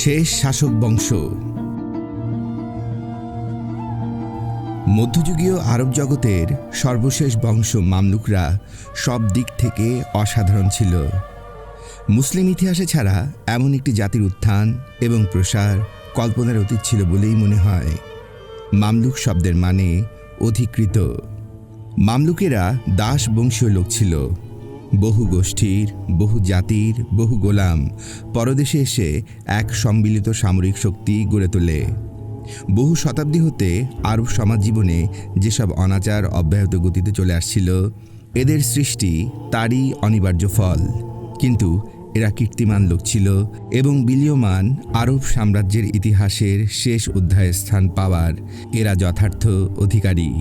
শেষ শাসক বংশ। মধ্যযুগীয় আরব জগতের সর্বশেষ বংশ মামলুকরা সব দিক থেকে অসাধারণ ছিল। মুসলিম ইতিহাসে ছাড়া এমন একটি জাতির উত্থান এবং প্রসার কল্পনার অতীত ছিল বলেই মনে হয়। মামলুক শব্দের মানে অধিকৃত। মামলুকেরা দাস বংশীয় লোক ছিল। বহু গোষ্ঠীর, বহু জাতির, বহু গোলাম পরদেশে এসে এক সম্মিলিত সামরিক শক্তি গড়ে তোলে। বহু শতাব্দী হতে আরব সমাজ জীবনে যেসব অনাচার অব্যাহত গতিতে চলে আসছিল, এদের সৃষ্টি তারই অনিবার্য ফল। কিন্তু এরা কীর্তিমান লোক ছিল এবং বিলীয়মান আরব সাম্রাজ্যের ইতিহাসের শেষ অধ্যায়ে স্থান পাওয়ার এরা যথার্থ অধিকারী।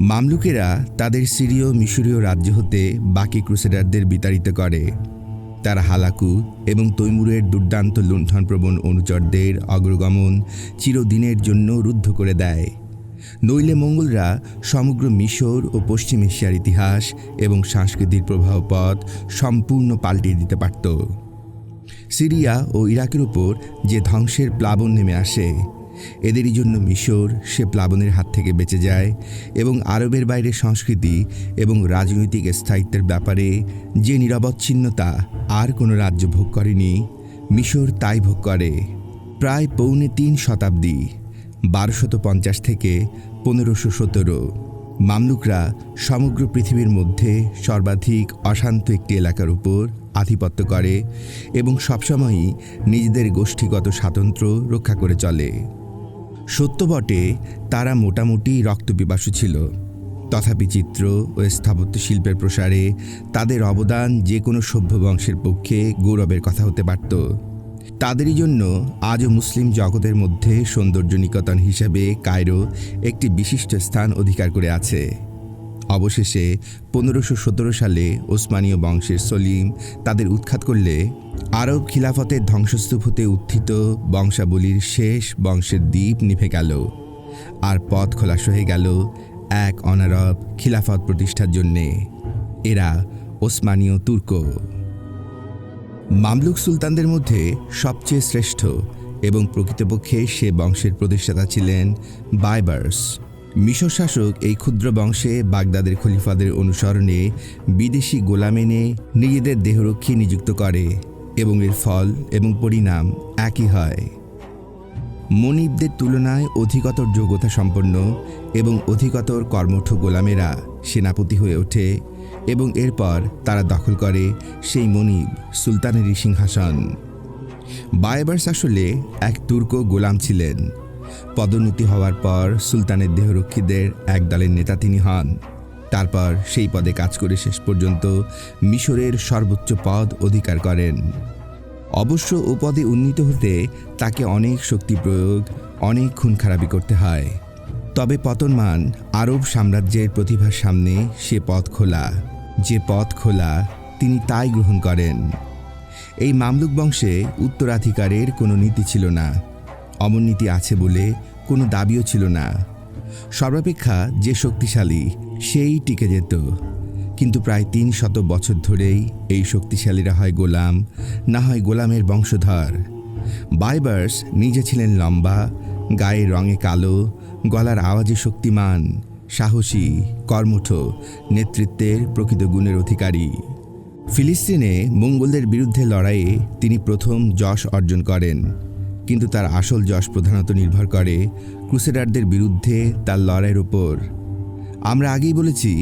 মামলুকেরা তাদের সিরীয় মিশরীয় রাজ্য হতে বাকি ক্রুসেডারদের বিতাড়িত করে। তারা হালাকু এবং তৈমুরের দুর্দান্ত লুণ্ঠনপ্রবণ অনুচরদের অগ্রগমন চিরদিনের জন্য রুদ্ধ করে দেয়। নইলে মঙ্গলরা সমগ্র মিশর ও পশ্চিম এশিয়ার ইতিহাস এবং সাংস্কৃতিক প্রবাহপথ সম্পূর্ণ পাল্টে দিতে পারত। সিরিয়া ও ইরাকের উপর যে ধ্বংসের প্লাবন নেমে আসে, এদেরই জন্য মিশর সে প্লাবনের হাত থেকে বেঁচে যায় এবং আরবের বাইরে সংস্কৃতি এবং রাজনৈতিক স্থায়িত্বের ব্যাপারে যে নিরবচ্ছিন্নতা আর কোনো রাজ্য ভোগ করেনি, মিশর তাই ভোগ করে। প্রায় ৩.৫ শতাব্দী ১২৫০ থেকে ১৫১৭ মামলুকরা সমগ্র পৃথিবীর মধ্যে সর্বাধিক অশান্ত একটি এলাকার উপর আধিপত্য করে এবং সবসময়ই নিজেদের গোষ্ঠীগত স্বাতন্ত্র্য রক্ষা করে চলে। সত্য বটে, তারা মোটামুটি রক্তপিপাসু ছিল, তথাপি চিত্র ও স্থাপত্য শিল্পের প্রসারে তাদের অবদান যে কোনো সভ্য বংশের পক্ষে গৌরবের কথা হতে পারত। তাদেরই জন্য আজও মুসলিম জগতের মধ্যে সৌন্দর্য নিকেতন হিসেবে কায়রো একটি বিশিষ্ট স্থান অধিকার করে আছে। অবশেষে ১৫১৭ সালে ওসমানীয় বংশের সলিম তাদের উৎখাত করলে আরব খিলাফতের ধ্বংসস্তূপ হতে উত্থিত বংশাবলীর শেষ বংশের দ্বীপ নিভে গেল, আর পথ খোলা হয়ে গেল এক অনারব খিলাফত প্রতিষ্ঠার জন্যে। এরা ওসমানীয় তুর্ক। মামলুক সুলতানদের মধ্যে সবচেয়ে শ্রেষ্ঠ এবং প্রকৃতপক্ষে সে বংশের প্রতিষ্ঠাতা ছিলেন বাইবার্স। মিশর শাসক এই ক্ষুদ্র বংশে বাগদাদের খলিফাদের অনুসরণে বিদেশি গোলাম এনে নিজেদের দেহরক্ষী নিযুক্ত করে এবং এর ফল এবং পরিণাম একই হয়। মনিবদের তুলনায় অধিকতর যোগ্যতা সম্পন্ন এবং অধিকতর কর্মঠ গোলামেরা সেনাপতি হয়ে ওঠে এবং এরপর তারা দখল করে সেই মনিব সুলতানেরই সিংহাসন। বাইবার্স আসলে এক তুর্ক গোলাম ছিলেন। পদোন্নতি হওয়ার পর সুলতানের দেহরক্ষীদের এক দলের নেতা তিনি হন। তারপর সেই পদে কাজ করে শেষ পর্যন্ত মিশরের সর্বোচ্চ পদ অধিকার করেন। অবশ্য ও পদে উন্নীত হতে তাকে অনেক শক্তি প্রয়োগ, অনেক খুন খারাপি করতে হয়। তবে পতনমান আরব সাম্রাজ্যের প্রতিভার সামনে সে পথ খোলা। যে পথ খোলা তিনি তাই গ্রহণ করেন। এই মামলুক বংশে উত্তরাধিকারের কোনো নীতি ছিল না। অমর নীতি আছে বলে কোনো দাবিও ছিল না। সর্বাপেক্ষা যে শক্তিশালী সেই টিকে যেত। কিন্তু প্রায় ৩০০ বছর ধরেই এই শক্তিশালীরা হয় গোলাম, না হয় গোলামের বংশধর। বাইবার্স নিজে ছিলেন লম্বা, গায়ের রঙে কালো, গলার আওয়াজে শক্তিমান, সাহসী, কর্মঠ, নেতৃত্বের প্রকৃত গুণের অধিকারী। ফিলিস্তিনে মঙ্গলদের বিরুদ্ধে লড়াইয়ে তিনি প্রথম যশ অর্জন করেন, কিন্তু তার আসল যশ প্রধানত নির্ভর করে ক্রুসেডারদের বিরুদ্ধে তার লড়াইয়ের ওপর। আমরা আগেই বলেছি,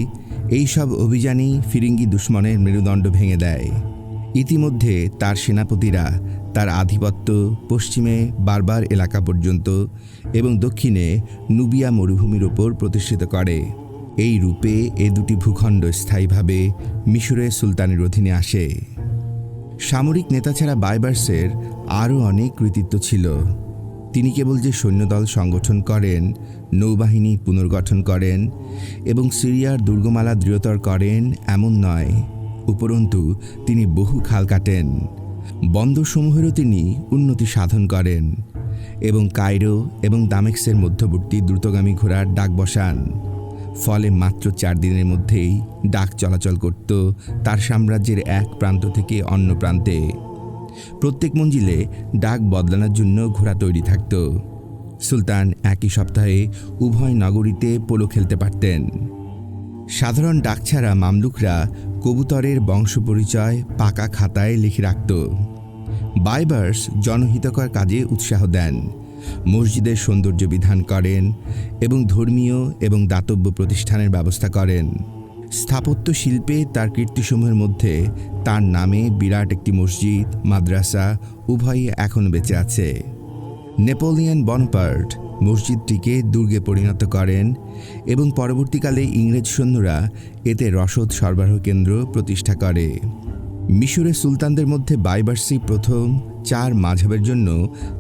এই সব অভিযানই ফিরিঙ্গি দুশ্মনের মেরুদণ্ড ভেঙে দেয়। ইতিমধ্যে তার সেনাপতিরা তার আধিপত্য পশ্চিমে বারবার এলাকা পর্যন্ত এবং দক্ষিণে নুবিয়া মরুভূমির ওপর প্রতিষ্ঠিত করে। এই রূপে এ দুটি ভূখণ্ড স্থায়ীভাবে মিশরের সুলতানের অধীনে আসে। সামরিক নেতা ছাড়া বাইবার্সের আরও অনেক কৃতিত্ব ছিল। তিনি কেবল যে সৈন্যদল সংগঠন করেন, নৌবাহিনী পুনর্গঠন করেন এবং সিরিয়ার দুর্গমালা দৃঢ়তর করেন এমন নয়, উপরন্তু তিনি বহু খাল কাটেন। বন্দরসমূহেরও তিনি উন্নতি সাধন করেন এবং কায়রো এবং দামেস্কের মধ্যবর্তী দ্রুতগামী ঘোড়ার ডাক বসান। ফলে মাত্র ৪ দিনের মধ্যেই ডাক চলাচল করত তার সাম্রাজ্যের এক প্রান্ত থেকে অন্য প্রান্তে। প্রত্যেক মঞ্জিলে ডাক বদলানোর জন্য ঘোড়া তৈরি থাকত। সুলতান একই সপ্তাহে উভয় নগরীতে পোলো খেলতে পারতেন। সাধারণ ডাক ছাড়া মামলুকরা কবুতরের বংশ পরিচয় পাকা খাতায় লিখে রাখত। বাইবার্স জনহিতকর কাজে উৎসাহ দেন, মসজিদের সৌন্দর্য বিধান করেন এবং ধর্মীয় এবং দাতব্য প্রতিষ্ঠানের ব্যবস্থা করেন। স্থাপত্য শিল্পে তার কীর্তিসমূহের মধ্যে তার নামে বিরাট একটি মসজিদ, মাদ্রাসা উভয়ই এখন বেঁচে আছে। নেপোলিয়ন বনপার্ট মসজিদটিকে দুর্গে পরিণত করেন এবং পরবর্তীকালে ইংরেজ সৈন্যরা এতে রসদ সরবরাহ কেন্দ্র প্রতিষ্ঠা করে। মিশরের সুলতানদের মধ্যে বাইবার্সই প্রথম 4 মাযহাবের জন্য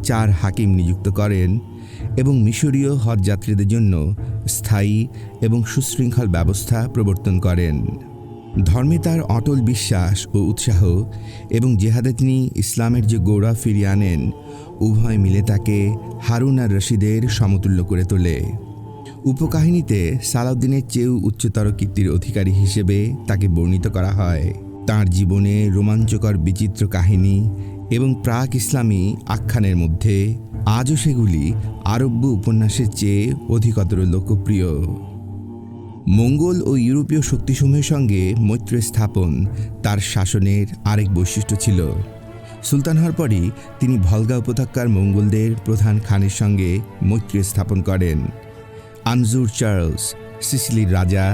4 হাকিম নিযুক্ত করেন এবং মিশরীয় হজযাত্রীদের জন্য স্থায়ী এবং সুশৃঙ্খল ব্যবস্থা প্রবর্তন করেন। ধর্মে তার অটল বিশ্বাস ও উৎসাহ এবং জেহাদে তিনি ইসলামের যে গৌরব ফিরিয়ে আনেন, উভয় মিলে তাকে হারুন আর রশিদের সমতুল্য করে তোলে। উপকাহিনীতে সালাউদ্দিনের চেয়েও উচ্চতর কীর্তির অধিকারী হিসেবে তাকে বর্ণিত করা হয়। তাঁর জীবনে রোমাঞ্চকর বিচিত্র কাহিনী এবং প্রাক ইসলামী আখ্যানের মধ্যে আজও সেগুলি আরব্য উপন্যাসের চেয়ে অধিকতর লোকপ্রিয়। মঙ্গল ও ইউরোপীয় শক্তিসমূহের সঙ্গে মৈত্রী স্থাপন তার শাসনের আরেক বৈশিষ্ট্য ছিল। সুলতান হওয়ার পরই তিনি ভলগা উপত্যকার মঙ্গলদের প্রধান খানের সঙ্গে মৈত্রী স্থাপন করেন। আনজুর চার্লস, সিসিলির রাজা,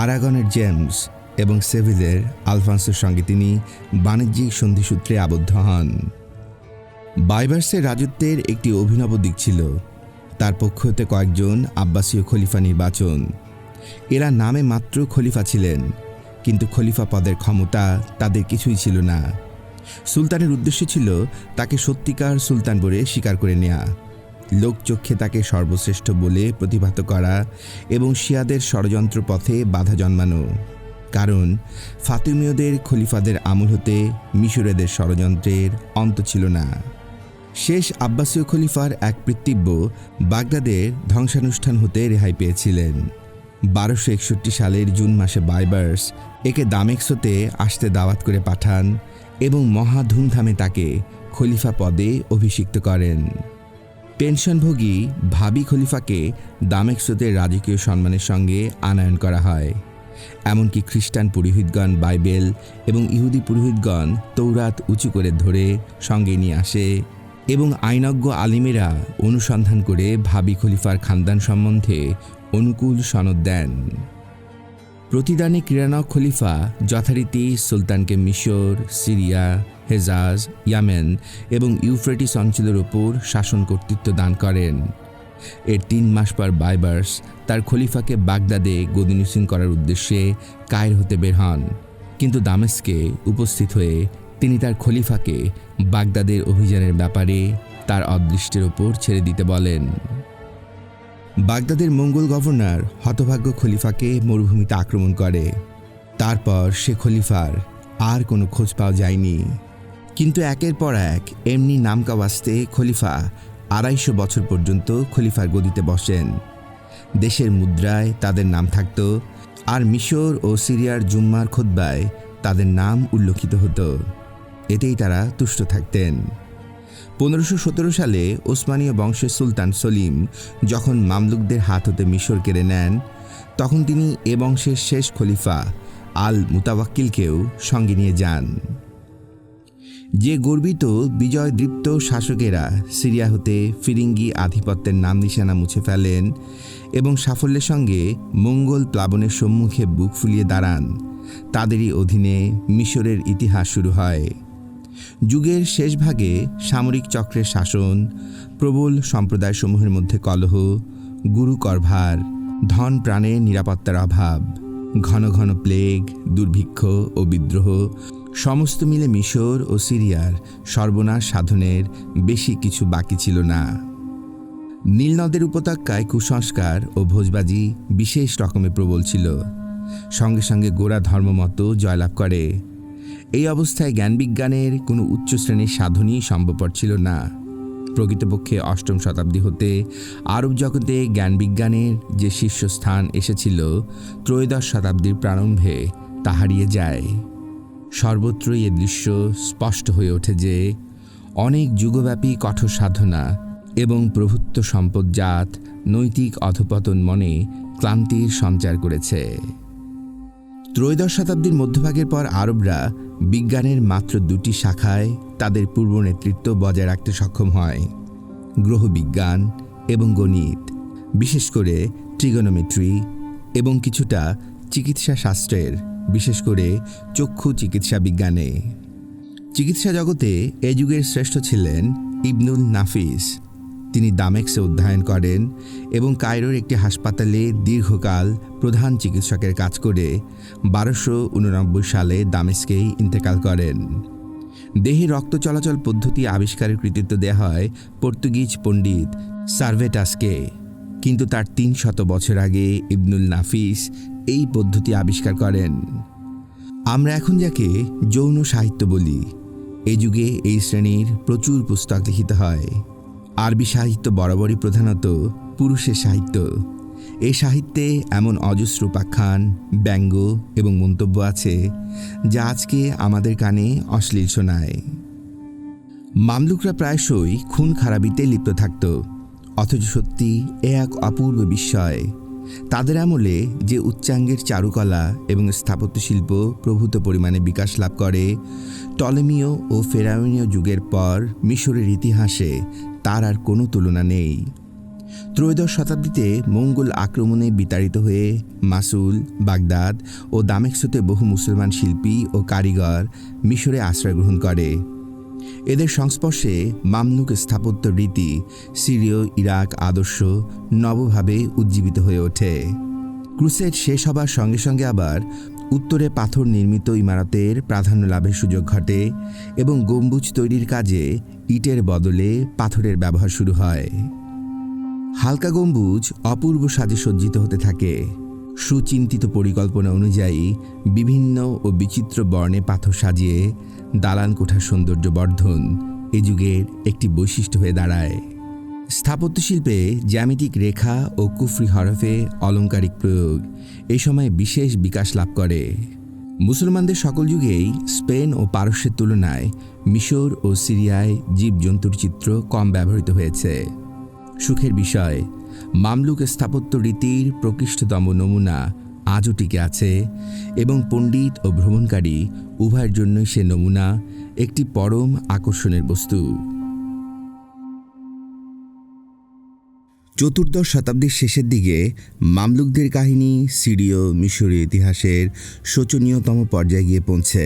আরাগনের জেমস এবং সেভিলের আলফান্সোর সঙ্গে তিনি বাণিজ্যিক সন্ধিসূত্রে আবদ্ধ হন। বাইবার্সের রাজত্বের একটি অভিনব দিক ছিল তার পক্ষ হতে কয়েকজন আব্বাসীয় খলিফা নির্বাচন। এরা নামে মাত্র খলিফা ছিলেন, কিন্তু খলিফা পদের ক্ষমতা তাদের কিছুই ছিল না। সুলতানের উদ্দেশ্য ছিল তাকে সত্যিকার সুলতান বলে স্বীকার করে নেয়া, লোকচক্ষে তাকে সর্বশ্রেষ্ঠ বলে প্রতিভাত করা এবং শিয়াদের ষড়যন্ত্র পথে বাধা জন্মানো। কারণ ফাতিমীয়দের খলিফাদের আমল হতে মিশরেদের ষড়যন্ত্রের অন্ত ছিল না। শেষ আব্বাসীয় খলিফার এক পিতৃব্য বাগদাদের ধ্বংসানুষ্ঠান হতে রেহাই পেয়েছিলেন। 1261 সালের জুন মাসে বাইবার্স একে দামেস্কোতে আসতে দাওয়াত করে পাঠান এবং মহা ধুমধামে তাকে খলিফা পদে অভিষিক্ত করেন। পেনশনভোগী ভাবি খলিফাকে দামেস্কোতে রাজকীয় সম্মানের সঙ্গে আনয়ন করা হয়। এমনকি খ্রিস্টান পুরোহিতগণ বাইবেল এবং ইহুদি পুরোহিতগণ তৌরাত উঁচু করে ধরে সঙ্গে নিয়ে আসে এবং আইনজ্ঞ আলিমেরা অনুসন্ধান করে ভাবি খলিফার খানদান সম্বন্ধে অনুকূল সনদ দেন। প্রতিদানে কিরানক খলিফা যথারীতি সুলতানকে মিশর, সিরিয়া, হেজাজ, ইয়ামেন এবং ইউফ্রেটিস অঞ্চলের ওপর শাসন কর্তৃত্ব দান করেন। এর 3 মাস পর বাইবার্স তার খলিফাকে বাগদাদে গদিনুসিন করার উদ্দেশ্যে কায়রো হতে বের হন, কিন্তু দামেস্কে উপস্থিত হয়ে তিনি তার খলিফাকে বাগদাদের অভিযানের ব্যাপারে তার অদৃষ্টের ওপর ছেড়ে দিতে বলেন। বাগদাদের মঙ্গল গভর্নর হতভাগ্য খলিফাকে মরুভূমিতে আক্রমণ করে। তারপর সে খলিফার আর কোনো খোঁজ পাওয়া যায়নি। কিন্তু একের পর এক এমনি নামকাওয়াস্তে খলিফা 250 বছর পর্যন্ত খলিফার গদিতে বসেন। দেশের মুদ্রায় তাদের নাম থাকত, আর মিশর ও সিরিয়ার জুম্মার খুতবায় তাদের নাম উল্লেখিত হতো। এতেই তারা তুষ্ট থাকতেন। 1517 সালে ওসমানীয় বংশের সুলতান সলিম যখন মামলুকদের হাত হতে মিশর কেড়ে নেন, তখন তিনি এ বংশের শেষ খলিফা আল মুতাওয়াক্কিলকেও সঙ্গে নিয়ে যান। যে গর্বিত বিজয়দৃপ্ত শাসকেরা সিরিয়া হতে ফিরিঙ্গি আধিপত্যের নাম নিশানা মুছে ফেলেন এবং সাফল্যের সঙ্গে মঙ্গল প্লাবনের সম্মুখে বুক ফুলিয়ে দাঁড়ান, তাদেরই অধীনে মিশরের ইতিহাস শুরু হয়। যুগের শেষ ভাগে সামরিক চক্রের শাসন, প্রবল সম্প্রদায়সমূহের মধ্যে কলহ, গুরু করভার, ধন প্রাণের নিরাপত্তার অভাব, ঘন ঘন প্লেগ, দুর্ভিক্ষ ও বিদ্রোহ সমস্ত মিলে মিশর ও সিরিয়ার সর্বনাশ সাধনের বেশি কিছু বাকি ছিল না। নীলনদের উপত্যকায় কুসংস্কার ও ভোজবাজি বিশেষ রকমে প্রবল ছিল। সঙ্গে সঙ্গে গোঁড়া ধর্মমত জয়লাভ করে। এই অবস্থায় জ্ঞানবিজ্ঞানের কোনো উচ্চ শ্রেণীর সাধনই সম্ভবপর ছিল না। প্রকৃতপক্ষে 8ম শতাব্দী হতে আরব জগতে জ্ঞানবিজ্ঞানের যে শীর্ষস্থান এসেছিল, ত্রয়োদশ শতাব্দীর প্রারম্ভে তা হারিয়ে যায়। সর্বত্রই এ দৃশ্য স্পষ্ট হয়ে ওঠে যে অনেক যুগব্যাপী কঠোর সাধনা এবং প্রভুত্ব সম্পদজাত নৈতিক অধপতন মনে ক্লান্তির সঞ্চার করেছে। ত্রয়োদশ শতাব্দীর মধ্যভাগের পর আরবরা বিজ্ঞানের মাত্র দুটি শাখায় তাদের পূর্ব নেতৃত্ব বজায় রাখতে সক্ষম হয়: গ্রহবিজ্ঞান এবং গণিত, বিশেষ করে ট্রিগোনোমেট্রি এবং কিছুটা চিকিৎসা শাস্ত্রের, বিশেষ করে চক্ষু চিকিৎসা বিজ্ঞানে। চিকিৎসা জগতে এ যুগের শ্রেষ্ঠ ছিলেন ইবনুল নাফিস। তিনি দামেস্কে অধ্যয়ন করেন এবং কায়রোর একটি হাসপাতালে দীর্ঘকাল প্রধান চিকিৎসকের কাজ করে 1289 সালে দামেস্কেই ইন্তেকাল করেন। দেহে রক্ত চলাচল পদ্ধতি আবিষ্কারের কৃতিত্ব দেওয়া হয় পর্তুগিজ পণ্ডিত সার্ভেটাসকে, কিন্তু তার 300 বছর আগে ইবনুল নাফিস এই পদ্ধতি আবিষ্কার করেন। আমরা এখন যাকে যৌন সাহিত্য বলি, এ যুগে এই শ্রেণীর প্রচুর পুস্তক লিখিত হয়। আরবি সাহিত্য বরাবরই প্রধানত পুরুষের সাহিত্য। এই সাহিত্যে এমন অজস্র উপাখ্যান, ব্যঙ্গ এবং মন্তব্য আছে যা আজকে আমাদের কানে অশ্লীল শোনায়। মামলুকরা প্রায়শই খুন খারাপিতে লিপ্ত থাকত, অথচ সত্যি এ এক অপূর্ব বিস্ময়। তাদের আমলে যে উচ্চাঙ্গের চারুকলা এবং স্থাপত্যশিল্প প্রভূত পরিমাণে বিকাশ লাভ করে, টলেমীয় ও ফেরাউনীয় যুগের পর মিশরের ইতিহাসে তার আর কোনো তুলনা নেই। ত্রয়োদশ শতাব্দীতে মঙ্গোল আক্রমণে বিতাড়িত হয়ে মাসুল, বাগদাদ ও দামেস্কতে বহু মুসলমান শিল্পী ও কারিগর মিশরে আশ্রয় গ্রহণ করে। এদের সংস্পর্শে মামলুক স্থাপত্য রীতি সিরীয় ইরাক আদর্শ নবভাবে উজ্জীবিত হয়ে ওঠে। ক্রুসেড শেষ হবার সঙ্গে সঙ্গে আবার উত্তরে পাথর নির্মিত ইমারতের প্রাধান্য লাভের সুযোগ ঘটে এবং গম্বুজ তৈরির কাজে ইটের বদলে পাথরের ব্যবহার শুরু হয়। হালকা গম্বুজ অপূর্ব সাজে সজ্জিত হতে থাকে। সুচিন্তিত পরিকল্পনা অনুযায়ী বিভিন্ন ও বিচিত্র বর্ণে পাথর সাজিয়ে দালান কোঠার সৌন্দর্য বর্ধন এ যুগের একটি বৈশিষ্ট্য হয়ে দাঁড়ায়। স্থাপত্যশিল্পে জ্যামিতিক রেখা ও কুফরি হরফে অলংকারিক প্রয়োগ এই সময় বিশেষ বিকাশ লাভ করে। মুসলমানদের সকল যুগেই স্পেন ও পারস্যের তুলনায় মিশর ও সিরিয়ায় জীবজন্তুর চিত্র কম ব্যবহৃত হয়েছে। সুখের বিষয়, মামলুক স্থাপত্য রীতির প্রকৃষ্টতম নমুনা আজও টিকে আছে এবং পণ্ডিত ও ভ্রমণকারী উভয়ের জন্যই সে নমুনা একটি পরম আকর্ষণের বস্তু। চতুর্দশ শতাব্দীর শেষের দিকে মামলুকদের কাহিনী সিরীয় মিশরীয় ইতিহাসের শোচনীয়তম পর্যায়ে গিয়ে পৌঁছে।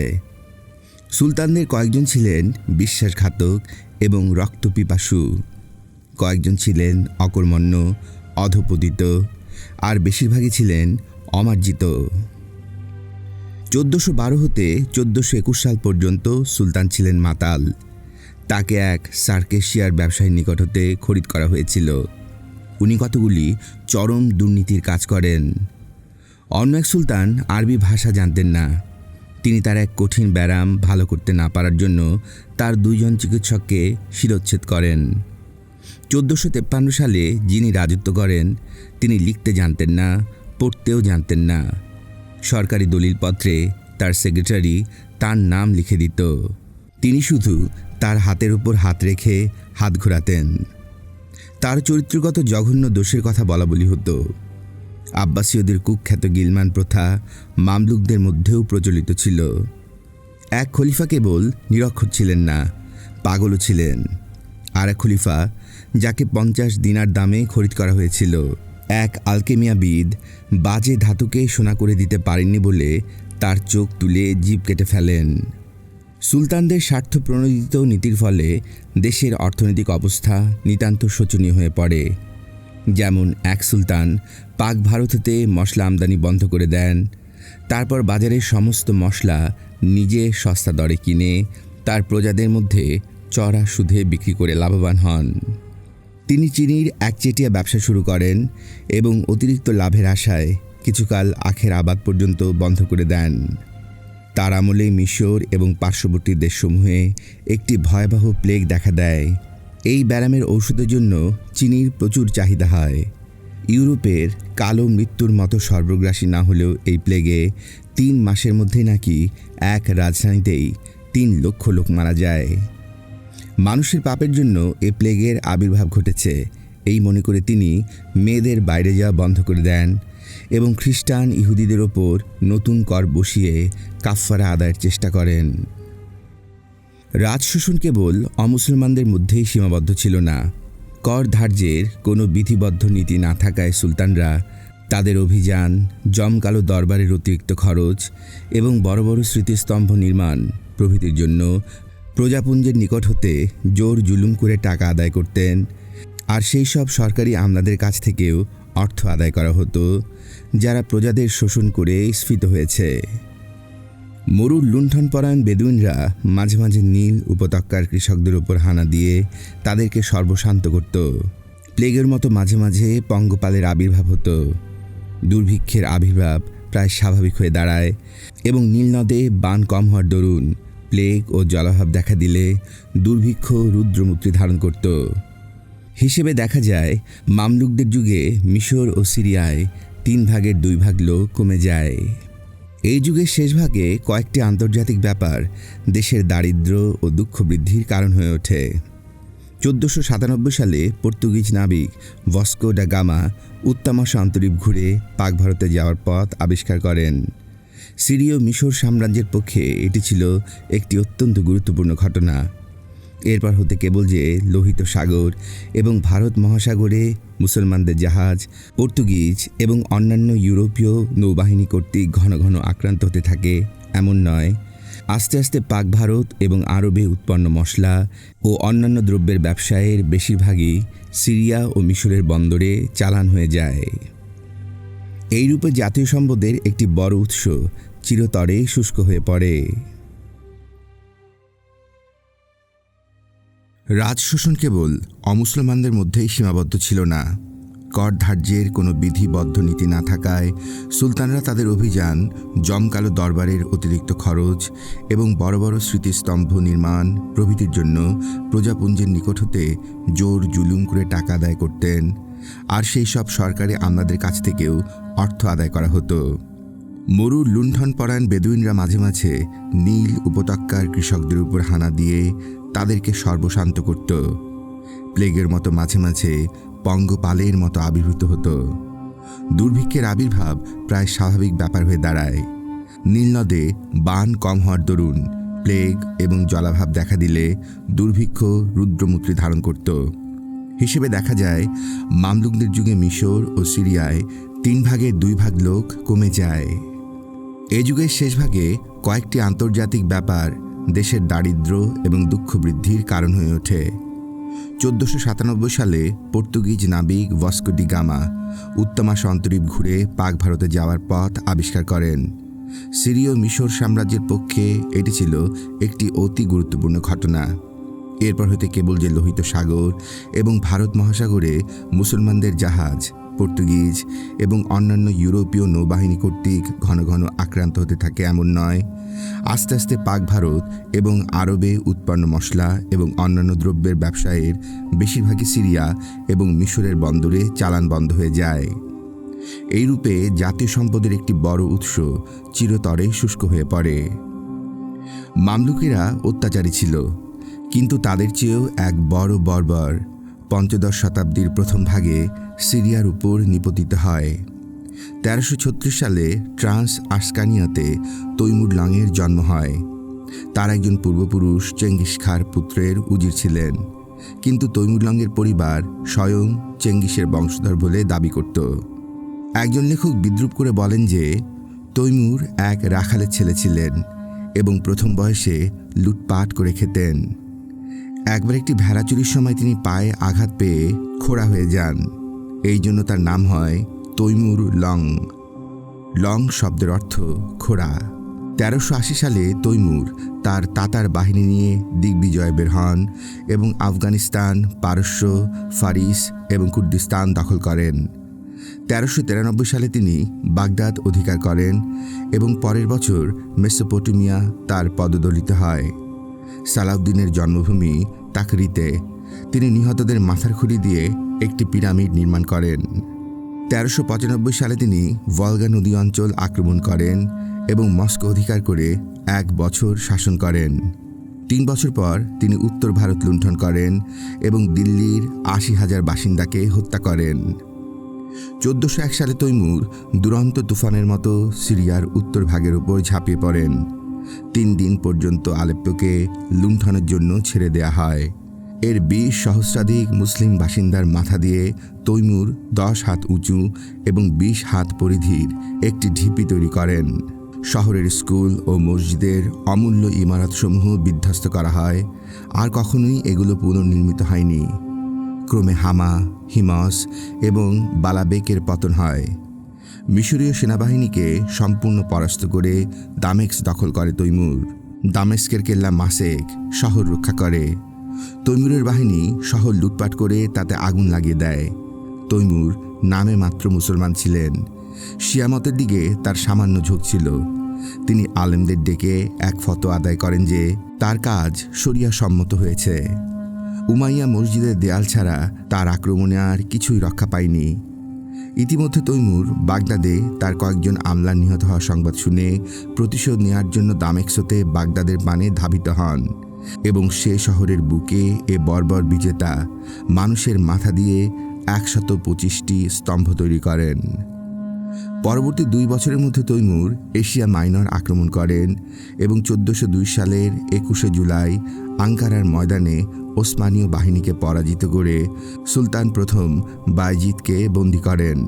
সুলতানদের কয়েকজন ছিলেন বিশ্বাসঘাতক এবং রক্তপিপাসু, কয়েকজন ছিলেন অকর্মণ্য, অধপতিত, আর বেশিরভাগই ছিলেন অমার্জিত। 1412 হতে 1421 সাল পর্যন্ত সুলতান ছিলেন মাতাল। তাকে এক সার্কেশিয়ার ব্যবসায়ীর নিকট হতে খরিদ করা হয়েছিল। উনি কতগুলি চরম দুর্নীতির কাজ করেন। অন্য এক সুলতান আরবি ভাষা জানতেন না। তিনি তার এক কঠিন ব্যারাম ভালো করতে না পারার জন্য তার 2 জন চিকিৎসককে শিরচ্ছেদ করেন। 1453 সালে যিনি রাজত্ব করেন তিনি লিখতে জানতেন না, পড়তেও জানতেন না। সরকারি দলিলপত্রে তার সেক্রেটারি তার নাম লিখে দিত। তিনি শুধু তার হাতের উপর হাত রেখে হাত ঘোরাতেন। তার চরিত্রগত জঘন্য দোষের কথা বলা বলি হতো। আব্বাসীয়দের কুখ্যাত গিলমান প্রথা মামলুকদের মধ্যেও প্রচলিত ছিল। এক খলিফা কেবল নিরক্ষর ছিলেন না, পাগলও ছিলেন। আর এক খলিফা, যাকে 50 দিনার দামে খরিদ করা হয়েছিল, এক আলকেমিয়াবিদ বাজে ধাতুকে সোনা করে দিতে পারেননি বলে তার চোখ তুলে জিভ কেটে ফেলেন। সুলতানদের স্বার্থ প্রণোদিত নীতির ফলে দেশের অর্থনৈতিক অবস্থা নিতান্ত শোচনীয় হয়ে পড়ে। যেমন এক সুলতান পাক ভারত হতে মশলা আমদানি বন্ধ করে দেন, তারপর বাজারের সমস্ত মশলা নিজে সস্তা দরে কিনে তার প্রজাদের মধ্যে চড়া সুদে বিক্রি করে লাভবান হন। তিনি চিনির একচেটিয়া ব্যবসা শুরু করেন এবং অতিরিক্ত লাভের আশায় কিছুকাল আখের আবাদ পর্যন্ত বন্ধ করে দেন। তার আমলে মিশর এবং পার্শ্ববর্তী দেশসমূহে একটি ভয়াবহ প্লেগ দেখা দেয়। এই ব্যারামের ঔষধের জন্য চিনির প্রচুর চাহিদা হয়। ইউরোপের কালো মৃত্যুর মতো সর্বগ্রাসী না হলেও এই প্লেগে 3 মাসের মধ্যেই নাকি এক রাজধানীতেই 3 লক্ষ লোক মারা যায়। মানুষের পাপের জন্য এ প্লেগের আবির্ভাব ঘটেছে এই মনে করে তিনি মেয়েদের বাইরে যাওয়া বন্ধ করে দেন এবং খ্রিস্টান ইহুদিদের ওপর নতুন কর বসিয়ে কাফফারা আদায়ের চেষ্টা করেন। রাজশোষণ কেবল অমুসলমানদের মধ্যেই সীমাবদ্ধ ছিল না। কর ধার্যের কোনো বিধিবদ্ধ নীতি না থাকায় সুলতানরা তাদের অভিযান, জমকালো দরবারের অতিরিক্ত খরচ এবং বড় বড় স্মৃতিস্তম্ভ নির্মাণ প্রভৃতির জন্য প্রজাপুঞ্জের নিকট হতে জোর জুলুম করে টাকা আদায় করতেন। আর সেই সব সরকারি আমলাদের কাছ থেকেও অর্থ আদায় করা হতো, যারা প্রজাদের শোষণ করে স্ফীত হয়েছে। মরুর লুণ্ঠনপরায়ণ বেদুইনরা মাঝে মাঝে নীল উপত্যকার কৃষকদের উপর হানা দিয়ে তাদেরকে সর্বশান্ত করত। প্লেগের মতো মাঝে মাঝে পঙ্গপালের আবির্ভাব হতো। দুর্ভিক্ষের আবির্ভাব প্রায় স্বাভাবিক হয়ে দাঁড়ায় এবং নীলনদে বান কম হওয়ার দরুন প্লেগ ও জলাভাব দেখা দিলে দুর্ভিক্ষ রুদ্রমূর্তি ধারণ করত। হিসেবে দেখা যায় মামলুকদের যুগে মিশর ও সিরিয়ায় 3 ভাগের 2 ভাগ লোক কমে যায়। এই যুগের শেষ ভাগে কয়েকটি আন্তর্জাতিক ব্যাপার দেশের দারিদ্র্য ও দুঃখ বৃদ্ধির কারণ হয়ে ওঠে। 1497 সালে পর্তুগিজ নাবিক ভাস্কো ডা গামা উত্তমাশা অন্তরীপ ঘুরে পাক ভারতে যাওয়ার পথ আবিষ্কার করেন। সিরীয় মিশর সাম্রাজ্যের পক্ষে এটি ছিল একটি অত্যন্ত গুরুত্বপূর্ণ ঘটনা। এরপর হতে কেবল যে লোহিত সাগর এবং ভারত মহাসাগরে মুসলমানদের জাহাজ পর্তুগিজ এবং অন্যান্য ইউরোপীয় নৌবাহিনী কর্তৃক ঘন ঘন আক্রান্ত হতে থাকে এমন নয়। আস্তে আস্তে পাক ভারত এবং আরবে উৎপন্ন মশলা ও অন্যান্য দ্রব্যের ব্যবসায়ের বেশিরভাগই সিরিয়া ও মিশরের বন্দরে চালান হয়ে যায়। এইরূপে জাতীয় সম্পদের একটি বড় উৎস চিরতরে শুষ্ক হয়ে পড়ে। রাজশোষণ কেবল অমুসলমানদের মধ্যেই সীমাবদ্ধ ছিল না। কর ধার্যের কোনো বিধিবদ্ধ নীতি না থাকায় সুলতানরা তাদের অভিযান, জমকালো দরবারের অতিরিক্ত খরচ এবং বড় বড় স্মৃতিস্তম্ভ নির্মাণ প্রভৃতির জন্য প্রজাপুঞ্জের নিকট হতে জোর জুলুম করে টাকা আদায় করতেন। আর সেই সব সরকারি আমলাদের কাছ থেকেও অর্থ আদায় করা হতো। মরুর লুণ্ঠনপরায়ণ বেদুইনরা মাঝে মাঝে নীল উপত্যকার কৃষকদের উপর হানা দিয়ে তাদেরকে সর্বশান্ত করত। প্লেগের মতো মাঝে মাঝে পঙ্গপালের মতো আবির্ভূত হতো। দুর্ভিক্ষের আবির্ভাব প্রায় স্বাভাবিক ব্যাপার হয়ে দাঁড়ায়। নীলনদে বান কম হওয়ার দরুন প্লেগ এবং জলাভাব দেখা দিলে দুর্ভিক্ষ রুদ্রমূর্তি ধারণ করত। হিসেবে দেখা যায় মামলুকদের যুগে মিশর ও সিরিয়ায় 3 ভাগের 2 ভাগ লোক কমে যায়। এ যুগের শেষ ভাগে কয়েকটি আন্তর্জাতিক ব্যাপার দেশের দারিদ্র্য এবং দুঃখ বৃদ্ধির কারণ হয়ে ওঠে। 1497 সালে পর্তুগিজ নাবিক ভাস্কো ডি গামা উত্তমাশা অন্তরীপ ঘুরে পাক ভারতে যাওয়ার পথ আবিষ্কার করেন। সিরীয় মিশর সাম্রাজ্যের পক্ষে এটি ছিল একটি অতি গুরুত্বপূর্ণ ঘটনা। এরপর হতে কেবল যে লোহিত সাগর এবং ভারত মহাসাগরে মুসলমানদের জাহাজ পর্তুগিজ এবং অন্যান্য ইউরোপীয় নৌবাহিনী কর্তৃক ঘন ঘন আক্রান্ত হতে থাকে এমন নয়। আস্তে আস্তে পাক ভারত এবং আরবে উৎপন্ন মশলা এবং অন্যান্য দ্রব্যের ব্যবসায়ের বেশিরভাগই সিরিয়া এবং মিশরের বন্দরে চালান বন্ধ হয়ে যায়। এইরূপে জাতীয় সম্পদের একটি বড় উৎস চিরতরে শুষ্ক হয়ে পড়ে। মামলুকেরা অত্যাচারী ছিল, কিন্তু তাদের চেয়েও এক বড় বর্বর 15 শতাব্দীর প্রথম ভাগে সিরিয়ার উপর নিপতিত হয়। 1336 সালে ট্রান্স আশকানিয়াতে তৈমুর লংয়ের জন্ম হয়। তার একজন পূর্বপুরুষ চেঙ্গিস খাঁর পুত্রের উজির ছিলেন, কিন্তু তৈমুর লংয়ের পরিবার স্বয়ং চেঙ্গিসের বংশধর বলে দাবি করত। একজন লেখক বিদ্রূপ করে বলেন যে তৈমুর এক রাখালের ছেলে ছিলেন এবং প্রথম বয়সে লুটপাট করে খেতেন। একবার একটি ভেড়া চুরির সময় তিনি পায়ে আঘাত পেয়ে খোড়া হয়ে যান। এই জন্য তার নাম হয় তৈমুর লং। লং শব্দের অর্থ খোড়া। 1380 সালে তৈমুর তার তাতার বাহিনী নিয়ে দিগ্বিজয় বের হন এবং আফগানিস্তান, পারস্য, ফারিস এবং কুর্দিস্তান দখল করেন। 1393 সালে তিনি বাগদাদ অধিকার করেন এবং পরের বছর মেসোপটেমিয়া তার পদদলিত হয়। সালাউদ্দিনের জন্মভূমি তাকরিতে তিনি নিহতদের মাথার খুলি দিয়ে একটি পিরামিড নির্মাণ করেন। 1395 সালে তিনি ভলগা নদী অঞ্চল আক্রমণ করেন এবং মস্কো অধিকার করে 1 বছর শাসন করেন। 3 বছর পর তিনি উত্তর ভারত লুণ্ঠন করেন এবং দিল্লির 80,000 বাসিন্দাকে হত্যা করেন। 1401 সালে তৈমুর দুরন্ত তুফানের মতো সিরিয়ার উত্তর ভাগের উপর ঝাঁপিয়ে পড়েন। 3 দিন পর্যন্ত আলেপ্পোকে লুণ্ঠনের জন্য ছেড়ে দেয়া হয়। এর 20 সহস্রাধিক মুসলিম বাসিন্দার মাথা দিয়ে তৈমুর 10 হাত উঁচু এবং 20 হাত পরিধির একটি ঢিপি তৈরি করেন। শহরের স্কুল ও মসজিদের অমূল্য ইমারতসমূহ বিধ্বস্ত করা হয়, আর কখনোই এগুলো পুনর্নির্মিত হয়নি। ক্রমে হামা, হিমস এবং বালাবেকের পতন হয়। মিশরীয় সেনাবাহিনীকে সম্পূর্ণ পরাস্ত করে দামেস্ক দখল করে তৈমুর। দামেস্কের কেল্লা মাসেক শহর রক্ষা করে। তৈমুরের বাহিনী শহর লুটপাট করে তাতে আগুন লাগিয়ে দেয়। তৈমুর নামে মাত্র মুসলমান ছিলেন। শিয়ামতের দিকে তার সামান্য ঝোঁক ছিল। তিনি আলেমদের ডেকে এক ফতোয়া আদায় করেন যে তার কাজ শরিয়া সম্মত হয়েছে। উমাইয়া মসজিদের দেয়াল ছাড়া তার আক্রমণে আর কিছুই রক্ষা পায়নি। ইতিমধ্যে তৈমুর বাগদাদে তার কয়েকজন আমলার নিহত হওয়ার সংবাদ শুনে প্রতিশোধ নেওয়ার জন্য দামেস্কতে বাগদাদের পানে ধাবিত হন এবং সে শহরের বুকে এ বর্বর বিজেতা মানুষের মাথা দিয়ে 125টি স্তম্ভ তৈরি করেন। পরবর্তী 2 বছরের মধ্যে তৈমুর এশিয়া মাইনর আক্রমণ করেন এবং 1402 সালের 21শে জুলাই আঙ্কারার ময়দানে ওসমানীয় বাহিনীকে পরাজিত করে সুলতান প্রথম বায়জিদকে বন্দী করেন।